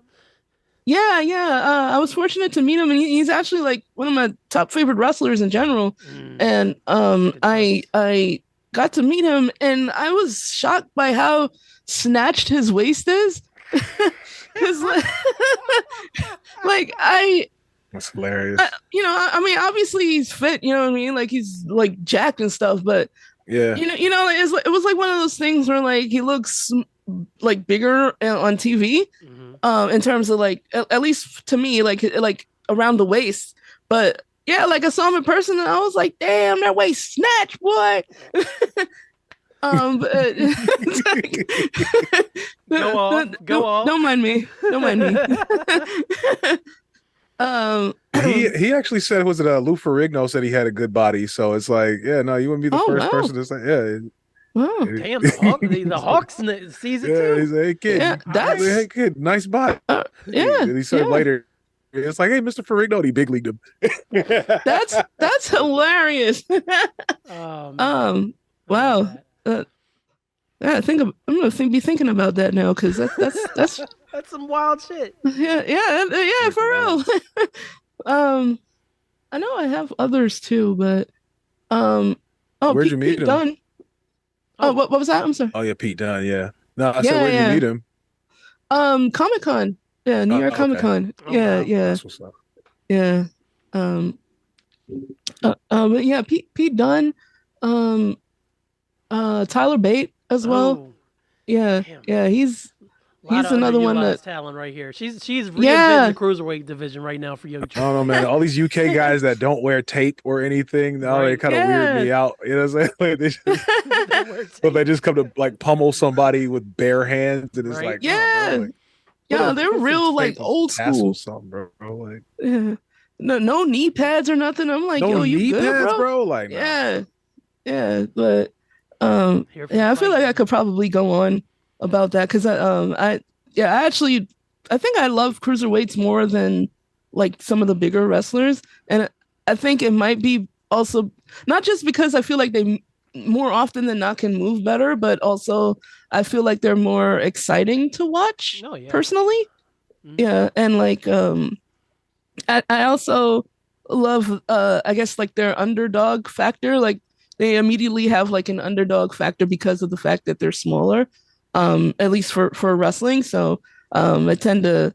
I was fortunate to meet him, and he's actually like one of my top favorite wrestlers in general. And I got to meet him, and I was shocked by how snatched his waist is. Because that's hilarious. I mean, obviously he's fit. You know what I mean? Like he's like jacked and stuff. But yeah, it was like one of those things where like he looks like bigger on TV, in terms of like at least to me like around the waist. But yeah, like I saw him in person, and I was like, damn, that waist snatch, boy. But go off. Don't mind me. He actually said, was it Lou Ferrigno said he had a good body, so it's like, yeah, no, you wouldn't be the first person to say, yeah. Wow. Damn, the Hawks sees it too. He's like, hey kid, hey kid, nice body. And he said later, it's like, hey, Mr. Ferrigno, he big leagued him. That's hilarious. Wow. I think I'm gonna be thinking about that now, because that's that's some wild shit. Yeah, for real. I know I have others too, but where'd you meet Pete him? Dunne. Oh, what was that? I'm sorry. Oh yeah, Pete Dunne. Yeah. No, I said, where'd you meet him? Comic-Con. Yeah, New York Comic-Con. Okay. Yeah. That's what's up. Yeah. But yeah, Pete Dunne. Tyler Bate as well. Yeah. Damn. Yeah, he's another one that's talent right here. She's reinventing the cruiserweight division right now for Yo. I don't know, man. All these UK guys that don't wear tape or anything, now they kind of weird me out. You know what I'm saying? But they just come to like pummel somebody with bare hands, and it's like, they're real like old school. Something, bro. Like, no knee pads or nothing. I'm like, yo, you good, pads, bro? Like, yeah, but I feel like I could probably go on about that, because I think I love cruiserweights more than like some of the bigger wrestlers, and I think it might be also not just because I feel like they more often than not can move better, but also I feel like they're more exciting to watch personally. Yeah, and like I also love I guess like their underdog factor. Like they immediately have like an underdog factor because of the fact that they're smaller, at least for wrestling. So I tend to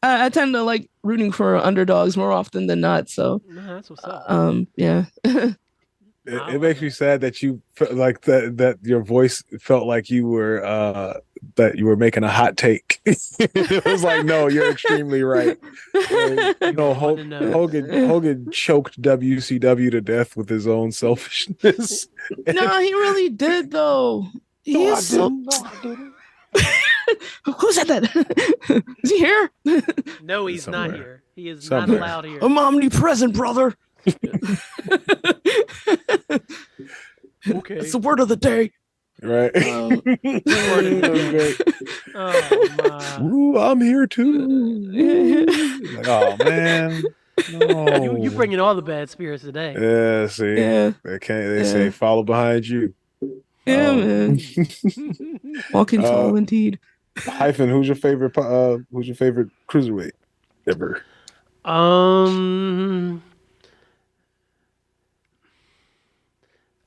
like rooting for underdogs more often than not. So that's what's up. Yeah. It makes me sad that you felt like that your voice felt like you were making a hot take. It was like, no, you're extremely right. Hogan choked WCW to death with his own selfishness. No, he really did though. I didn't. Who said that? Is he here? No, he's not here. He is not allowed here. I'm omnipresent, brother. Okay. It's the word of the day. Right. Oh, ooh, I'm here too. Like, oh man. No. You bringing all the bad spirits today. Yeah, see. Yeah. They say follow behind you. Yeah, man. Walking tall indeed. Hyphen, who's your favorite cruiserweight ever?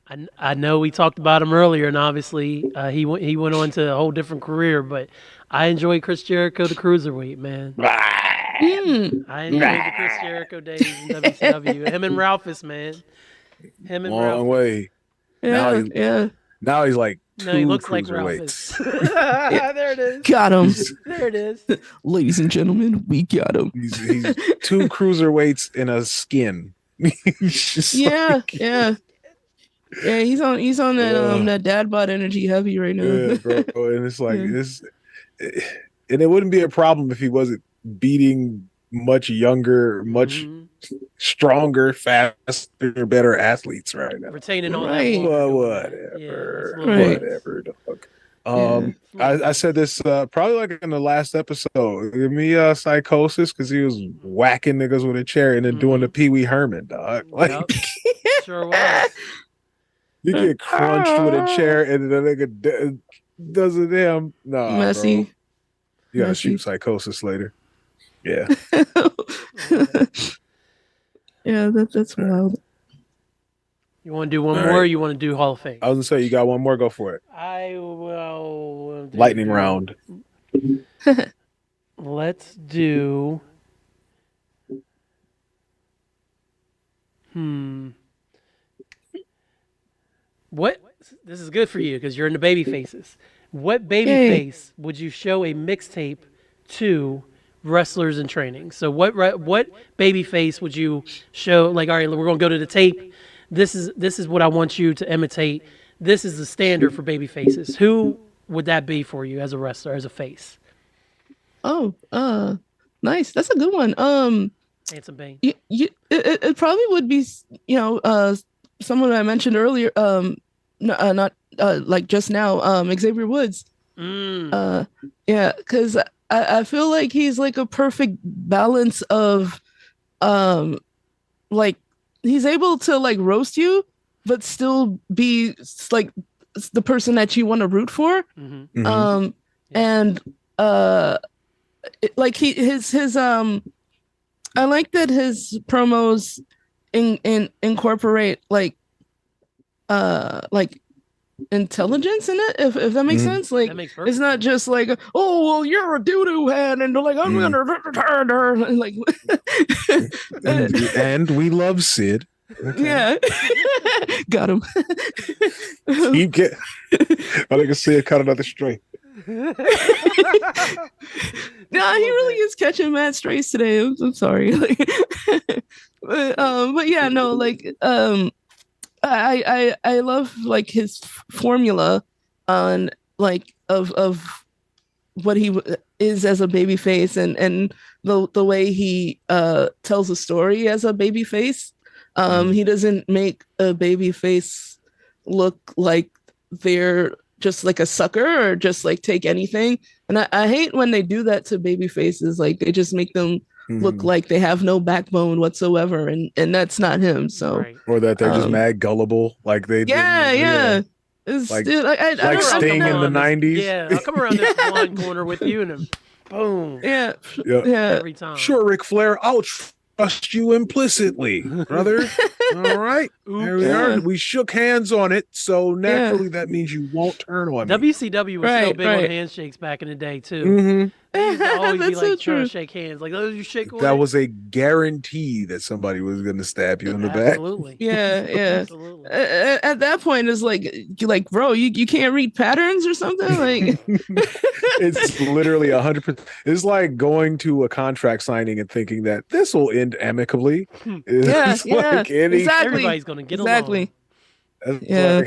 I I know we talked about him earlier, and obviously he went on to a whole different career. But I enjoyed Chris Jericho, the cruiserweight man. I enjoyed the Chris Jericho days in WCW. Him and Ralphus, man. Him and Long Ralphus. way. Yeah. Now he's like No, he two looks like cruiserweights. Ralphus. There it is. Got him. There it is. Ladies and gentlemen, we got him. He's two cruiserweights in a skin. He's just Yeah, like, yeah. Yeah, he's on that that dad bod energy heavy right now. yeah, bro. And it's like Yeah. this, and it wouldn't be a problem if he wasn't beating much younger, much stronger, faster, better athletes right now. Retaining all Right. that. Well, water. whatever, Right. whatever, dog. Yeah. I said this probably like in the last episode. Give me psychosis because he was whacking niggas with a chair and then doing the Pee Wee Herman, dog. Like Yup. Sure was. you get crunched with a chair and the nigga does it damn Messy. bro. You gotta Messy. shoot psychosis later. Yeah. Yeah, that's wild. You want to do one All more, right. or you want to do Hall of Fame? I was gonna say you got one more, go for it. I will. Lightning round. Let's do. What? This is good for you because you're in the baby faces. What baby Yay. face would you show a mixtape to wrestlers in training? So what baby face would you show? Like, all right, we're gonna go to the tape. This is what I want you to imitate. This is the standard for baby faces. Who would that be for you as a wrestler, as a face? Oh, nice. That's a good one. Handsome Bane. It probably would be, someone I mentioned earlier. Not like just now. Xavier Woods. Yeah, because I feel like he's like a perfect balance of, like he's able to like roast you, but still be like the person that you want to root for. Mhm. And like his I like that his promos incorporate like intelligence in it, if that makes sense. Like, That makes perfect it's not just like, oh well, you're a doo-doo head and they're like, I'm gonna like and we love Sid. Okay. yeah. Got him. Keep get. I think I see it cut another straight. Nah, he really is catching mad strays today. I'm sorry. But yeah, no, like I love like his formula on like of what he is as a baby face and the way he tells a story as a baby face. He doesn't make a baby face look like they're just like a sucker or just like take anything. And I hate when they do that to baby faces. Like they just make them look like they have no backbone whatsoever. And that's not him. So, Right. Or that they're just mad gullible. Like they yeah. It's, Like- dude, I like don't Sting know. in the 90s. Yeah, I'll come around this blind corner with you and then boom. Yeah. Yeah. Every time. Sure, Ric Flair, I'll trust you implicitly, brother. All right. There we Yeah. are. We shook hands on it, so naturally that means you won't turn on me. WCW was so Right, big on right. handshakes back in the day too. Mhm. They used to always be That's like so trying true. to shake hands, like, "Oh, you shake away." That was a guarantee that somebody was going to stab you in the back. Absolutely. Yeah. Absolutely. At that point, it's like, you're like, bro, you can't read patterns or something. Like, It's literally 100%. It's like going to a contract signing and thinking that this will end amicably. It's like any, exactly. Everybody's gonna get Exactly. it's Yeah. like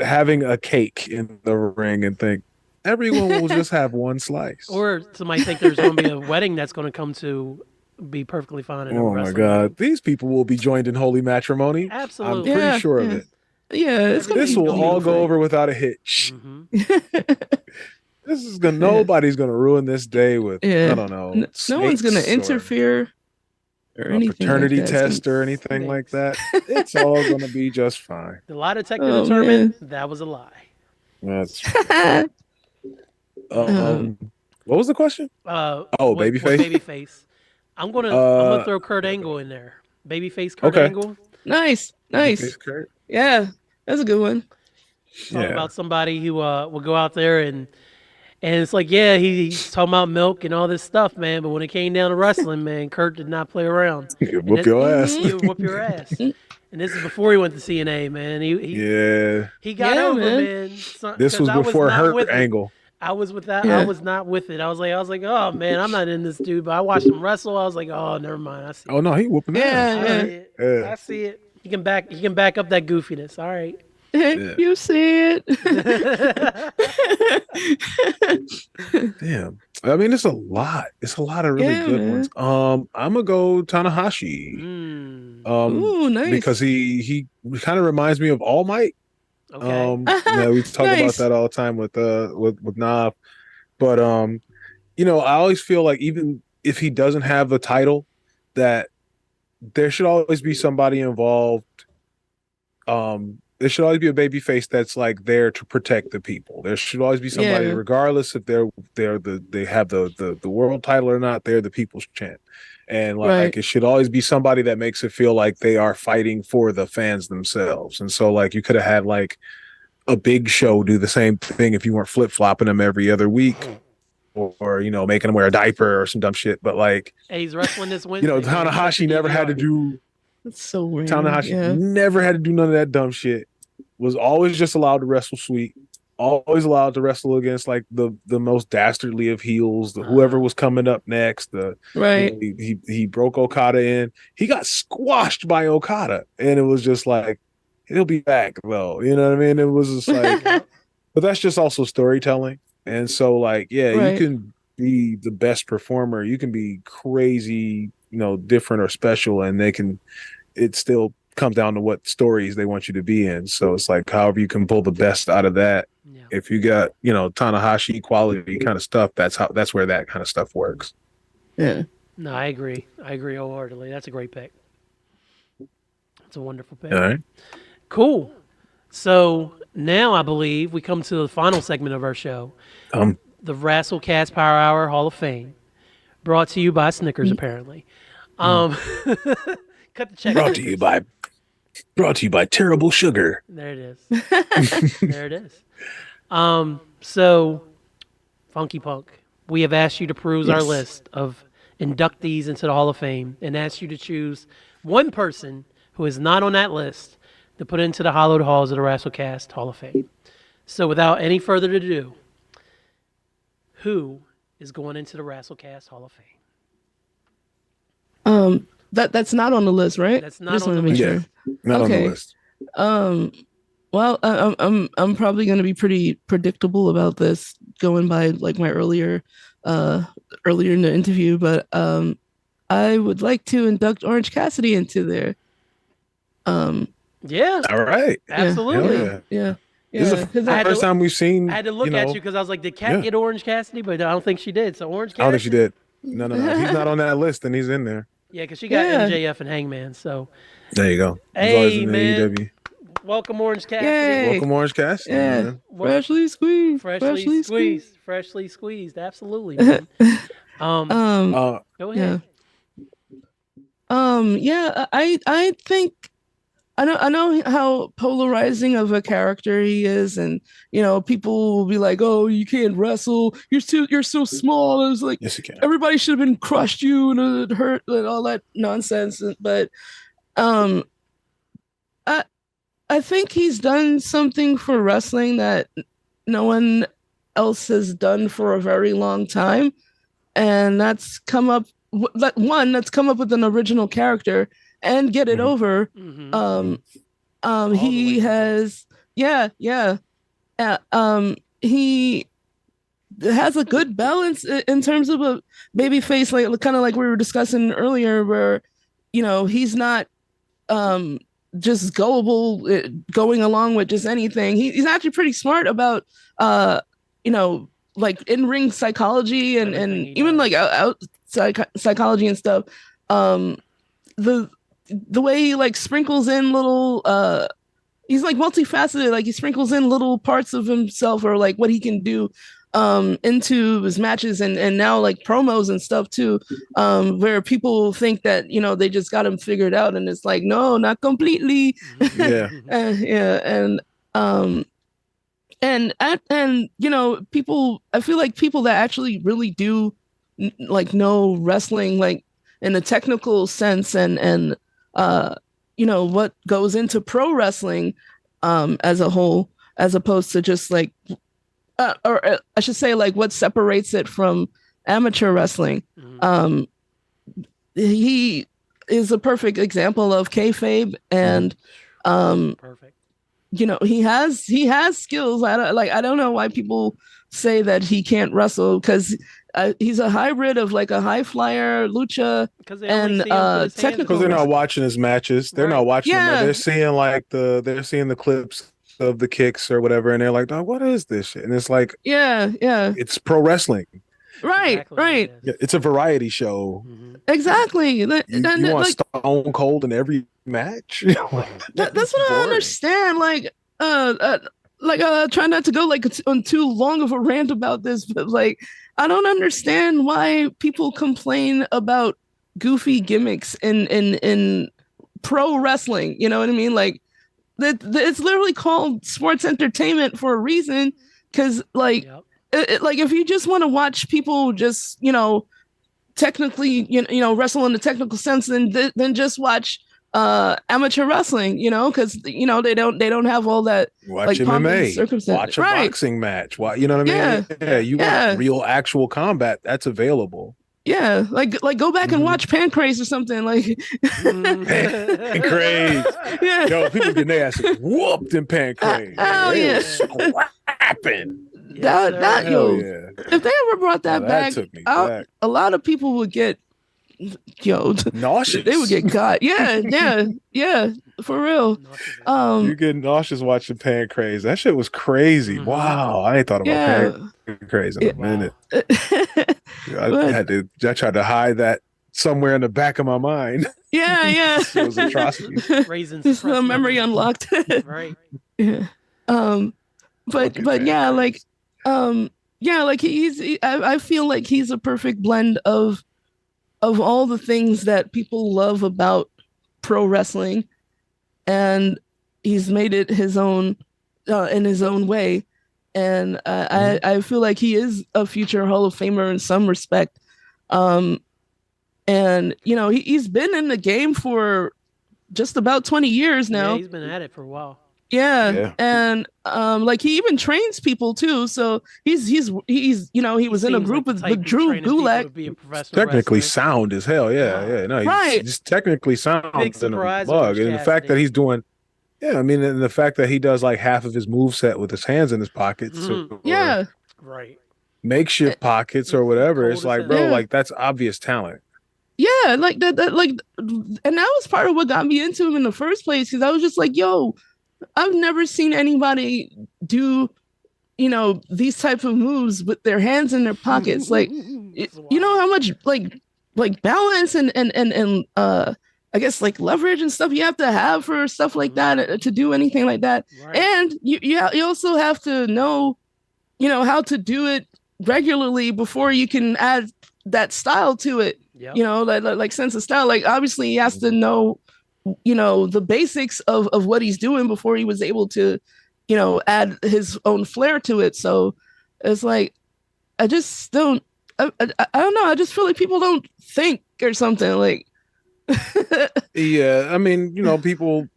having a cake in the ring and think everyone will just have one slice. Or somebody think there's going to be a wedding that's going to come to be perfectly fine in a Oh my wrestling God, ring. these people will be joined in holy matrimony. Absolutely. I'm pretty Yeah, sure of yeah. it. Yeah, it's gonna This be will all beautiful. go over without a hitch. Mhm. This is gonna. Nobody's gonna ruin this day with. Yeah. I don't know. No one's gonna snakes or interfere or a anything. paternity like that. It's test or anything like that. It's all gonna be just fine. The lie detector Oh, determined that was a lie. That's. gonna- What was the question? Babyface? Babyface. I'm gonna throw Kurt Angle in there. Babyface Kurt Okay. Angle. nice. Babyface Kurt? Yeah. That's a good one. Talking about somebody who would go out there and it's like, yeah, he's talking about milk and all this stuff, man. But when it came down to wrestling, man, Kurt did not play around. He'll whoop your ass. He would whoop your ass. And this is before he went to CNA, man. He got over, man. This was before Hurt Angle. I was with that. I was not with it. I was like, oh man, I'm not in this dude. But I watched him wrestle. I was like, oh, never mind. I see. Oh no, he whooping ass. I see it. He can back up that goofiness. All right. You see it. Damn. I mean, it's a lot. It's a lot of really good ones. I'm gonna go Tanahashi. Ooh, nice. Because he kind of reminds me of All Might. Okay. We talk about that all the time with Nav. But I always feel like even if he doesn't have the title, that there should always be somebody involved. There should always be a babyface that's like there to protect the people. There should always be somebody, regardless if they have the world title or not. They're the people's champ, and like it should always be somebody that makes it feel like they are fighting for the fans themselves. And so like you could have had like a Big Show do the same thing if you weren't flip flopping them every other week, or making them wear a diaper or some dumb shit. But like, hey, he's wrestling this Wednesday. Tanahashi never had to do. That's so random. Tanahashi never had to do none of that dumb shit. Was always just allowed to wrestle sweet, always allowed to wrestle against like the most dastardly of heels, whoever was coming up next. He broke Okada in. He got squashed by Okada, and it was just like he'll be back though. You know what I mean? It was just like, but that's just also storytelling. And so like, you can be the best performer, you can be crazy, different or special, and it still comes down to what stories they want you to be in. So it's like however you can pull the best out of that. Yeah. If you got Tanahashi quality kind of stuff, that's where that kind of stuff works. Yeah. No, I agree wholeheartedly. That's a great pick. It's a wonderful pick. All right. Cool. So now I believe we come to the final segment of our show, the Rasslecast Power Hour Hall of Fame, brought to you by Snickers apparently. Cut the check. Brought to you by Terrible Sugar. There it is. There it is. So, Funky Punk, we have asked you to peruse our list of inductees into the Hall of Fame and asked you to choose one person who is not on that list to put into the hallowed halls of the Rasslecast Hall of Fame. So, without any further ado, who is going into the Rasslecast Hall of Fame? That's not on the list, right? That's not on the list. Sure. Not on the list. Well, I'm probably going to be pretty predictable about this, going by like my earlier in the interview, but I would like to induct Orange Cassidy into there. Yeah. All right. Absolutely. Yeah. This is the first time we've seen. I had to look at you because I was like, did Kat get Orange Cassidy? But I don't think she did. So Orange Cassidy. I don't think she did. No. He's not on that list, and he's in there. Yeah, because she got MJF and Hangman. So there you go. Hey, man. AEW. Welcome, Orange Cassidy. Yay. Welcome, Orange Cassidy. Yeah. Freshly squeezed. Freshly squeezed. Absolutely, man. Go ahead. I think I know how polarizing of a character he is, and people will be like, "Oh, you can't wrestle. You're so small." It was like, yes, you can. Everybody should have been crushed you and it hurt and all that nonsense. But I think he's done something for wrestling that no one else has done for a very long time, and that's come up with an original character and get it over. Mm-hmm. He has, he has a good balance in terms of a baby face, like kind of like we were discussing earlier, where he's not just gullible, going along with just anything. He's actually pretty smart about like in-ring psychology and even like out psychology and stuff. The way he like sprinkles in little he's like multifaceted, like he sprinkles in little parts of himself or like what he can do into his matches and now like promos and stuff too, where people think that, you know, they just got him figured out, and it's like, no, not completely. Yeah. And you know, people, I feel like people that actually really do like know wrestling like in a technical sense, and you know what goes into pro wrestling as a whole, as opposed to just like or I should say like what separates it from amateur wrestling. He is a perfect example of kayfabe, and Perfect. you know, he has skills. I don't know why people say that he can't wrestle, because he's a hybrid of like a high flyer, lucha, and technical. Because they're not watching his matches. They're not watching them. Yeah. They're seeing like they're seeing the clips of the kicks or whatever, and they're like, "Oh, what is this shit?" And it's like, yeah, it's pro wrestling. Right, Exactly, right. Yeah, it's a variety show. Exactly. You want like, Stone Cold in every match? that's what I don't understand. Try not to go like on too long of a rant about this, but like, I don't understand why people complain about goofy gimmicks in pro wrestling. You know what I mean? Like, it's literally called sports entertainment for a reason. Because like, like if you just want to watch people just, you know, technically, you know, wrestle in the technical sense, then just watch amateur wrestling, you know, because you know they don't have all that watch like MMA, watch a boxing match. You know what I mean? Yeah, you want real actual combat that's available. Yeah, like go back and watch Pancrase or something like. Pancrase. Yeah. Yo, people getting their ass whooped in Pancrase. Hell yeah. Scrapping. If they ever brought that back, a lot of people would get nauseous. They would get got. Yeah, for real. You get nauseous watching Pancrase. That shit was crazy. Wow, I ain't thought about Pancrase in a minute. I tried to hide that somewhere in the back of my mind. Yeah. It was atrocities. Raisins. Memory unlocked. Right. Yeah. But yeah, like I feel like he's a perfect blend of all the things that people love about pro wrestling, and he's made it his own in his own way. And I feel like he is a future Hall of Famer in some respect. And you know, he's been in the game for just about 20 years now. Yeah, he's been at it for a while. Yeah. And like he even trains people too. So he's you know, he was in a group with Drew Gulak. Technically sound as hell. Yeah. No, he's technically sound than a bug. And the fact that he's doing, and the fact that he does like half of his moveset with his hands in his pockets. Right. Makeshift pockets or whatever. It's like, bro, like that's obvious talent. Yeah, like that, and that was part of what got me into him in the first place, because I was just like, yo, I've never seen anybody do, you know, these type of moves with their hands in their pockets. Like, you know how much like balance and I guess like leverage and stuff you have to have for stuff like that, to do anything like that. Right. And you also have to know, you know, how to do it regularly before you can add that style to it. Yep. You know, like sense of style. Like obviously he has to know, you know, the basics of what he's doing before he was able to, you know, add his own flair to it. So it's like, I just don't, I don't know. I just feel like people don't think or something like. Yeah. I mean, you know, people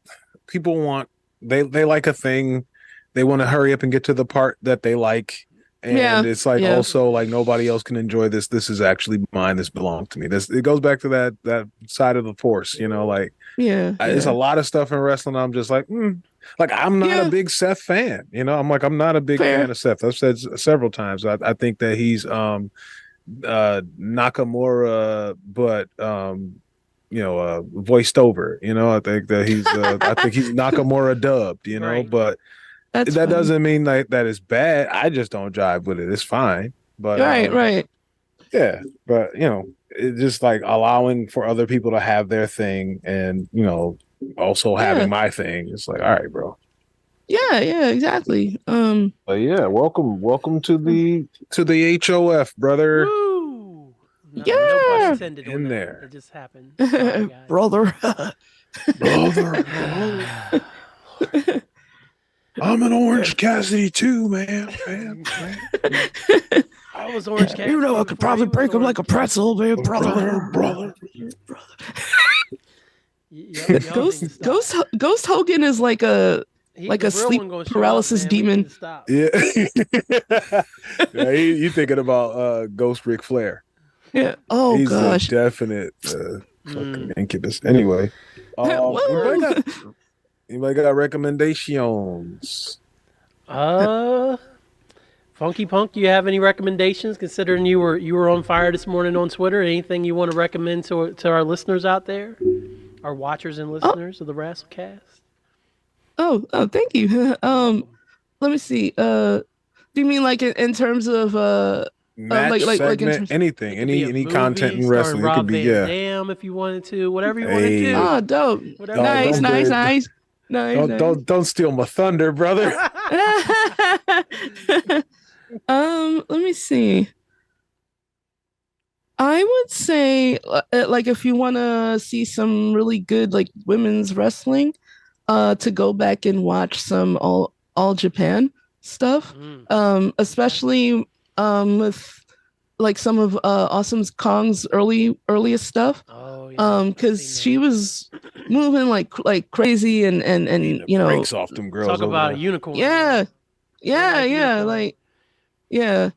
want, they like a thing. They want to hurry up and get to the part that they like. And it's like also like nobody else can enjoy this. This is actually mine. This belongs to me. It goes back to that side of the force, you know, like there's a lot of stuff in wrestling. I'm just like, like I'm not a big Seth fan, you know. I'm not a big fan of Seth. I've said several times. I think that he's Nakamura, but you know, voiced over. You know, I think that he's he's Nakamura dubbed. You know, but. That doesn't mean like that is bad. I just don't jive with it. It's fine. But right. Yeah. But you know, it's just like allowing for other people to have their thing and, you know, also having my thing. It's like, all right, bro. Yeah, exactly. But yeah, welcome to the HOF, brother. Woo! No pun Yeah, intended on In that. there. It just happened. Sorry, guys. brother. Brother. I'm an Orange Cassidy too, man. I was Orange Cassidy. You know, I could probably break him like a pretzel, man, brother. Ghost Hogan is like a sleep paralysis demon. Yeah. Yeah, you thinking about Ghost Ric Flair. Yeah. Oh He's gosh. a definite fucking incubus. Anyway, anybody got recommendations? Funky Punk, you have any recommendations? Considering you were on fire this morning on Twitter, anything you want to recommend to our listeners out there, our watchers and listeners of the Rasslecast? Oh, thank you. Let me see. Do you mean like in terms of Match segment, anything, any content in wrestling? It could be Van Dam if you wanted to, whatever you want to do. Oh, dope. Nice. Don't steal my thunder, brother. Let me see. I would say like if you want to see some really good like women's wrestling, to go back and watch some all Japan stuff. Especially with like some of Awesome Kong's earliest stuff. Oh yeah. Because she was moving like crazy and you know, breaks off them girls. Talk about a unicorn. Yeah, like yeah,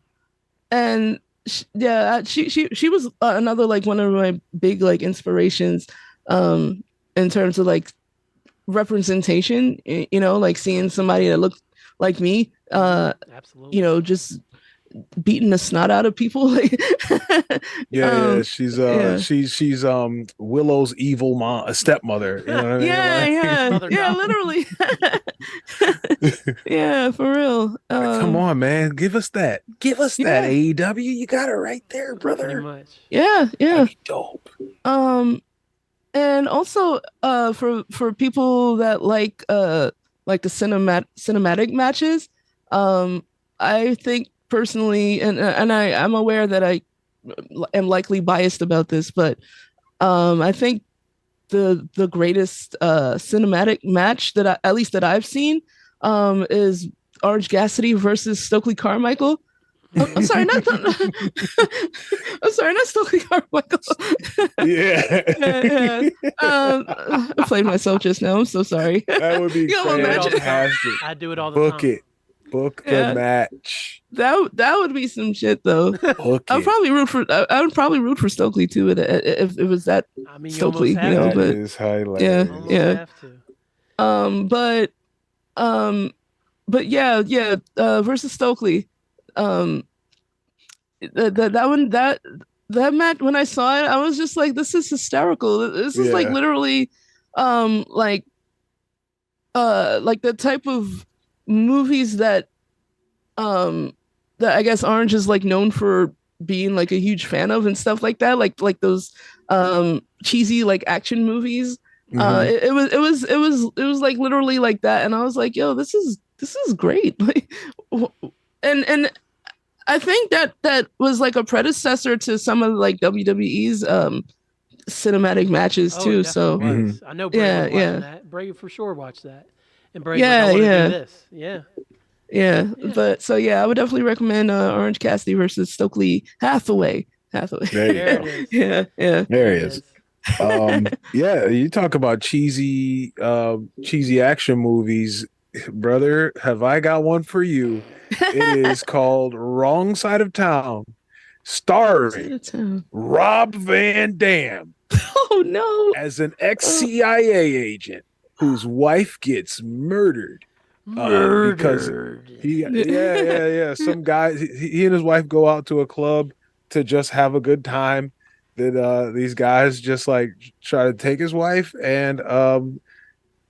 and she was another like one of my big like inspirations, in terms of like representation. You know, like seeing somebody that looked like me, absolutely. You know, just beating the snot out of people. She's Willow's evil mom, stepmother. You know what I mean? Literally. Yeah, for real. Come on, man, give us that that AEW. You got it right there, brother. Pretty much. Yeah. That'd be dope. And also for people that like the cinematic matches, I think personally, and I'm aware that I am likely biased about this, but I think the greatest cinematic match that at least that I've seen is Orange Cassidy versus Stokely Carmichael. I'm sorry, not Stokely Carmichael. Yeah. I played myself just now. I'm so sorry. That would be fantastic. I do it all the time. Book the match. That would be some shit though. I'd probably root for. I would probably root for Stokely too if it was that. I mean, Stokely, you know, but is hilarious. Yeah. But yeah. Versus Stokely. That match, when I saw it, I was just like, this is hysterical. This is like literally like the type of movies that I guess Orange is like known for being like a huge fan of and stuff like that, like those cheesy like action movies. It was like literally like that, and I was like, yo, this is great. Like, and I think that was like a predecessor to some of like WWE's cinematic matches too. So I know Bray watched that. Bray for sure watched that. And Bray do this. Yeah. But so I would definitely recommend Orange Cassidy versus Stokely Hathaway. There you go. Yeah. There he is. You talk about cheesy action movies, brother. Have I got one for you? It is called Wrong Side of Town, starring Rob Van Dam. Oh no! As an ex-CIA agent whose wife gets murdered. Because some guy, he and his wife go out to a club to just have a good time. Then these guys just like try to take his wife, and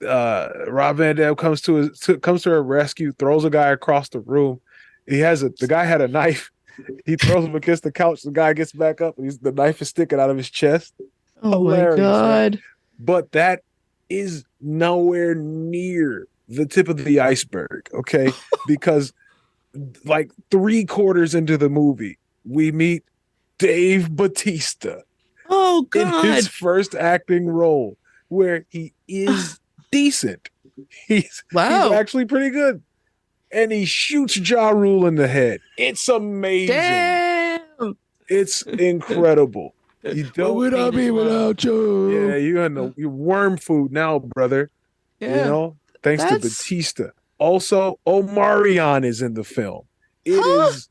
Rob Van Dam comes to her rescue, throws a guy across the room. The guy had a knife. He throws him against the couch. The guy gets back up, and the knife is sticking out of his chest. Oh hilarious, my god! Man. But that is nowhere near the tip of the iceberg, okay? Because like 3/4 into the movie, we meet Dave Bautista Oh in his God! first acting role, where he is decent. He's Wow! actually pretty good, and he shoots Ja Rule in the head. It's amazing. Damn! It's incredible. You What don't. would I be without you? Yeah, you worm food now, brother. Yeah. You know, thanks to That's- Batista. Also, Omarion is in the film. It Huh? is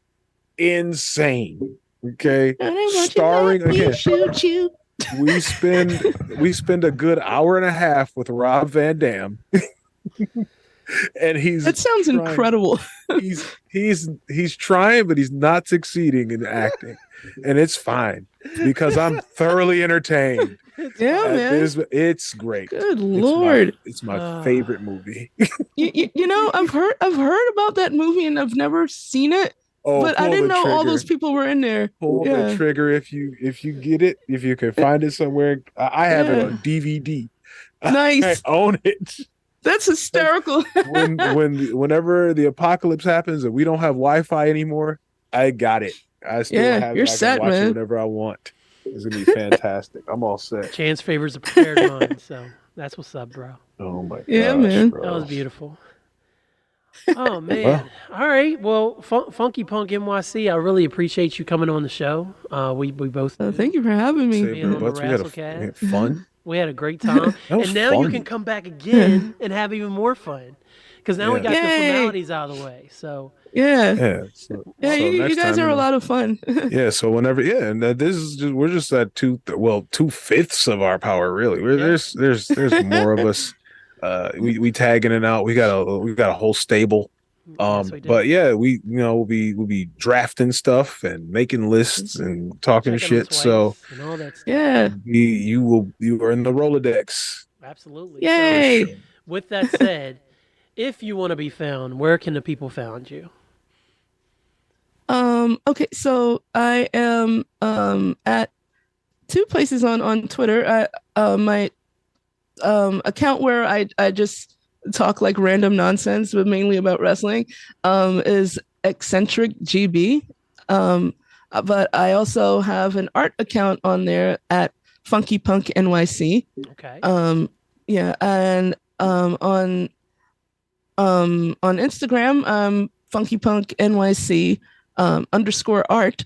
insane. Okay, I didn't want starring you, let me again. shoot you. We spend a good hour and a half with Rob Van Dam, and That sounds trying- incredible. he's trying, but he's not succeeding in acting, and it's fine because I'm thoroughly entertained. Yeah, man. It's great. Good Lord. It's my favorite movie. You know, I've heard about that movie and I've never seen it, but I pull didn't the know all trigger. those people were in there. Pull the trigger if you get it, if you can find it somewhere. I have it on DVD. Nice. I own it. That's hysterical. Whenever the apocalypse happens and we don't have Wi-Fi anymore, I got it. I still have it. You're I can set, watch man. it whenever I want. It's gonna be fantastic. I'm all set. Chance favors a prepared mind, so that's what's up, bro. Oh my god. Yeah, man. That was beautiful. Oh man! All right. Well, Funky Punk NYC, I really appreciate you coming on the show. We both. Thank you for having me. Being on the We had Rasslecast. fun. We had a great time, That was and now you fun. can come back again and have even more fun. Because now we got the Yay. formalities out of the way. So Yeah. Yeah. So You next guys time, are a lot of fun. Yeah, so whenever, and this is we're just at 2/5 of our power, really. There's more of us. We tag in and out. We got a whole stable. yes, we do. But yeah, we'll be drafting stuff and making lists and talking Checking shit. those So swipes and all that stuff. Yeah. you are in the Rolodex. Absolutely. Yay. So, with that said, if you want to be found, where can the people find you? Okay, so I am at two places on Twitter. My account where I just talk like random nonsense, but mainly about wrestling, is Eccentric GB. But I also have an art account on there at Funky Punk NYC. Okay. Yeah, and on Instagram, Funky Punk NYC _art,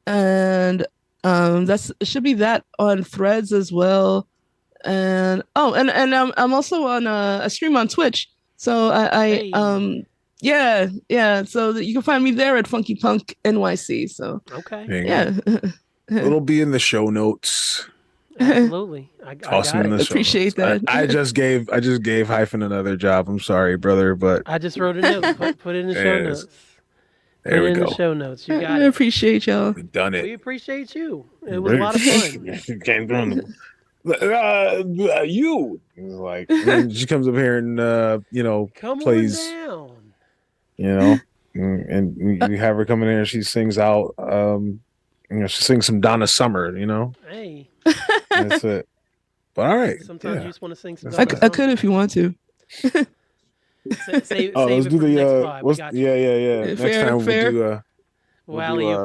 and it should be that on Threads as well. And I'm also on a stream on Twitch, so Hey. yeah, so that you can find me there at Funky Punk NYC. So Okay. There you yeah. go. It'll be in the show notes. Absolutely. I Toss got them in it. the show Appreciate notes. that. I just gave Hyphen another job. I'm sorry, brother, but I just wrote a note. Put it in the show Yes. notes. there Put we it in go. the show notes. You I got it. appreciate y'all. We've done We it. appreciate you. It was a lot of fun. Came through. You like and she comes up here and Come plays. on And you have her come in here and she sings out she sings some Donna Summer, down. Hey. That's it. But all right. Sometimes yeah. you just want to sing some. That's Donna I Summer. could if you want to. Save Oh, it let's for do the next the pod. We what's got you. yeah. Next Fair, time fair. we'll do Well, alley-oop.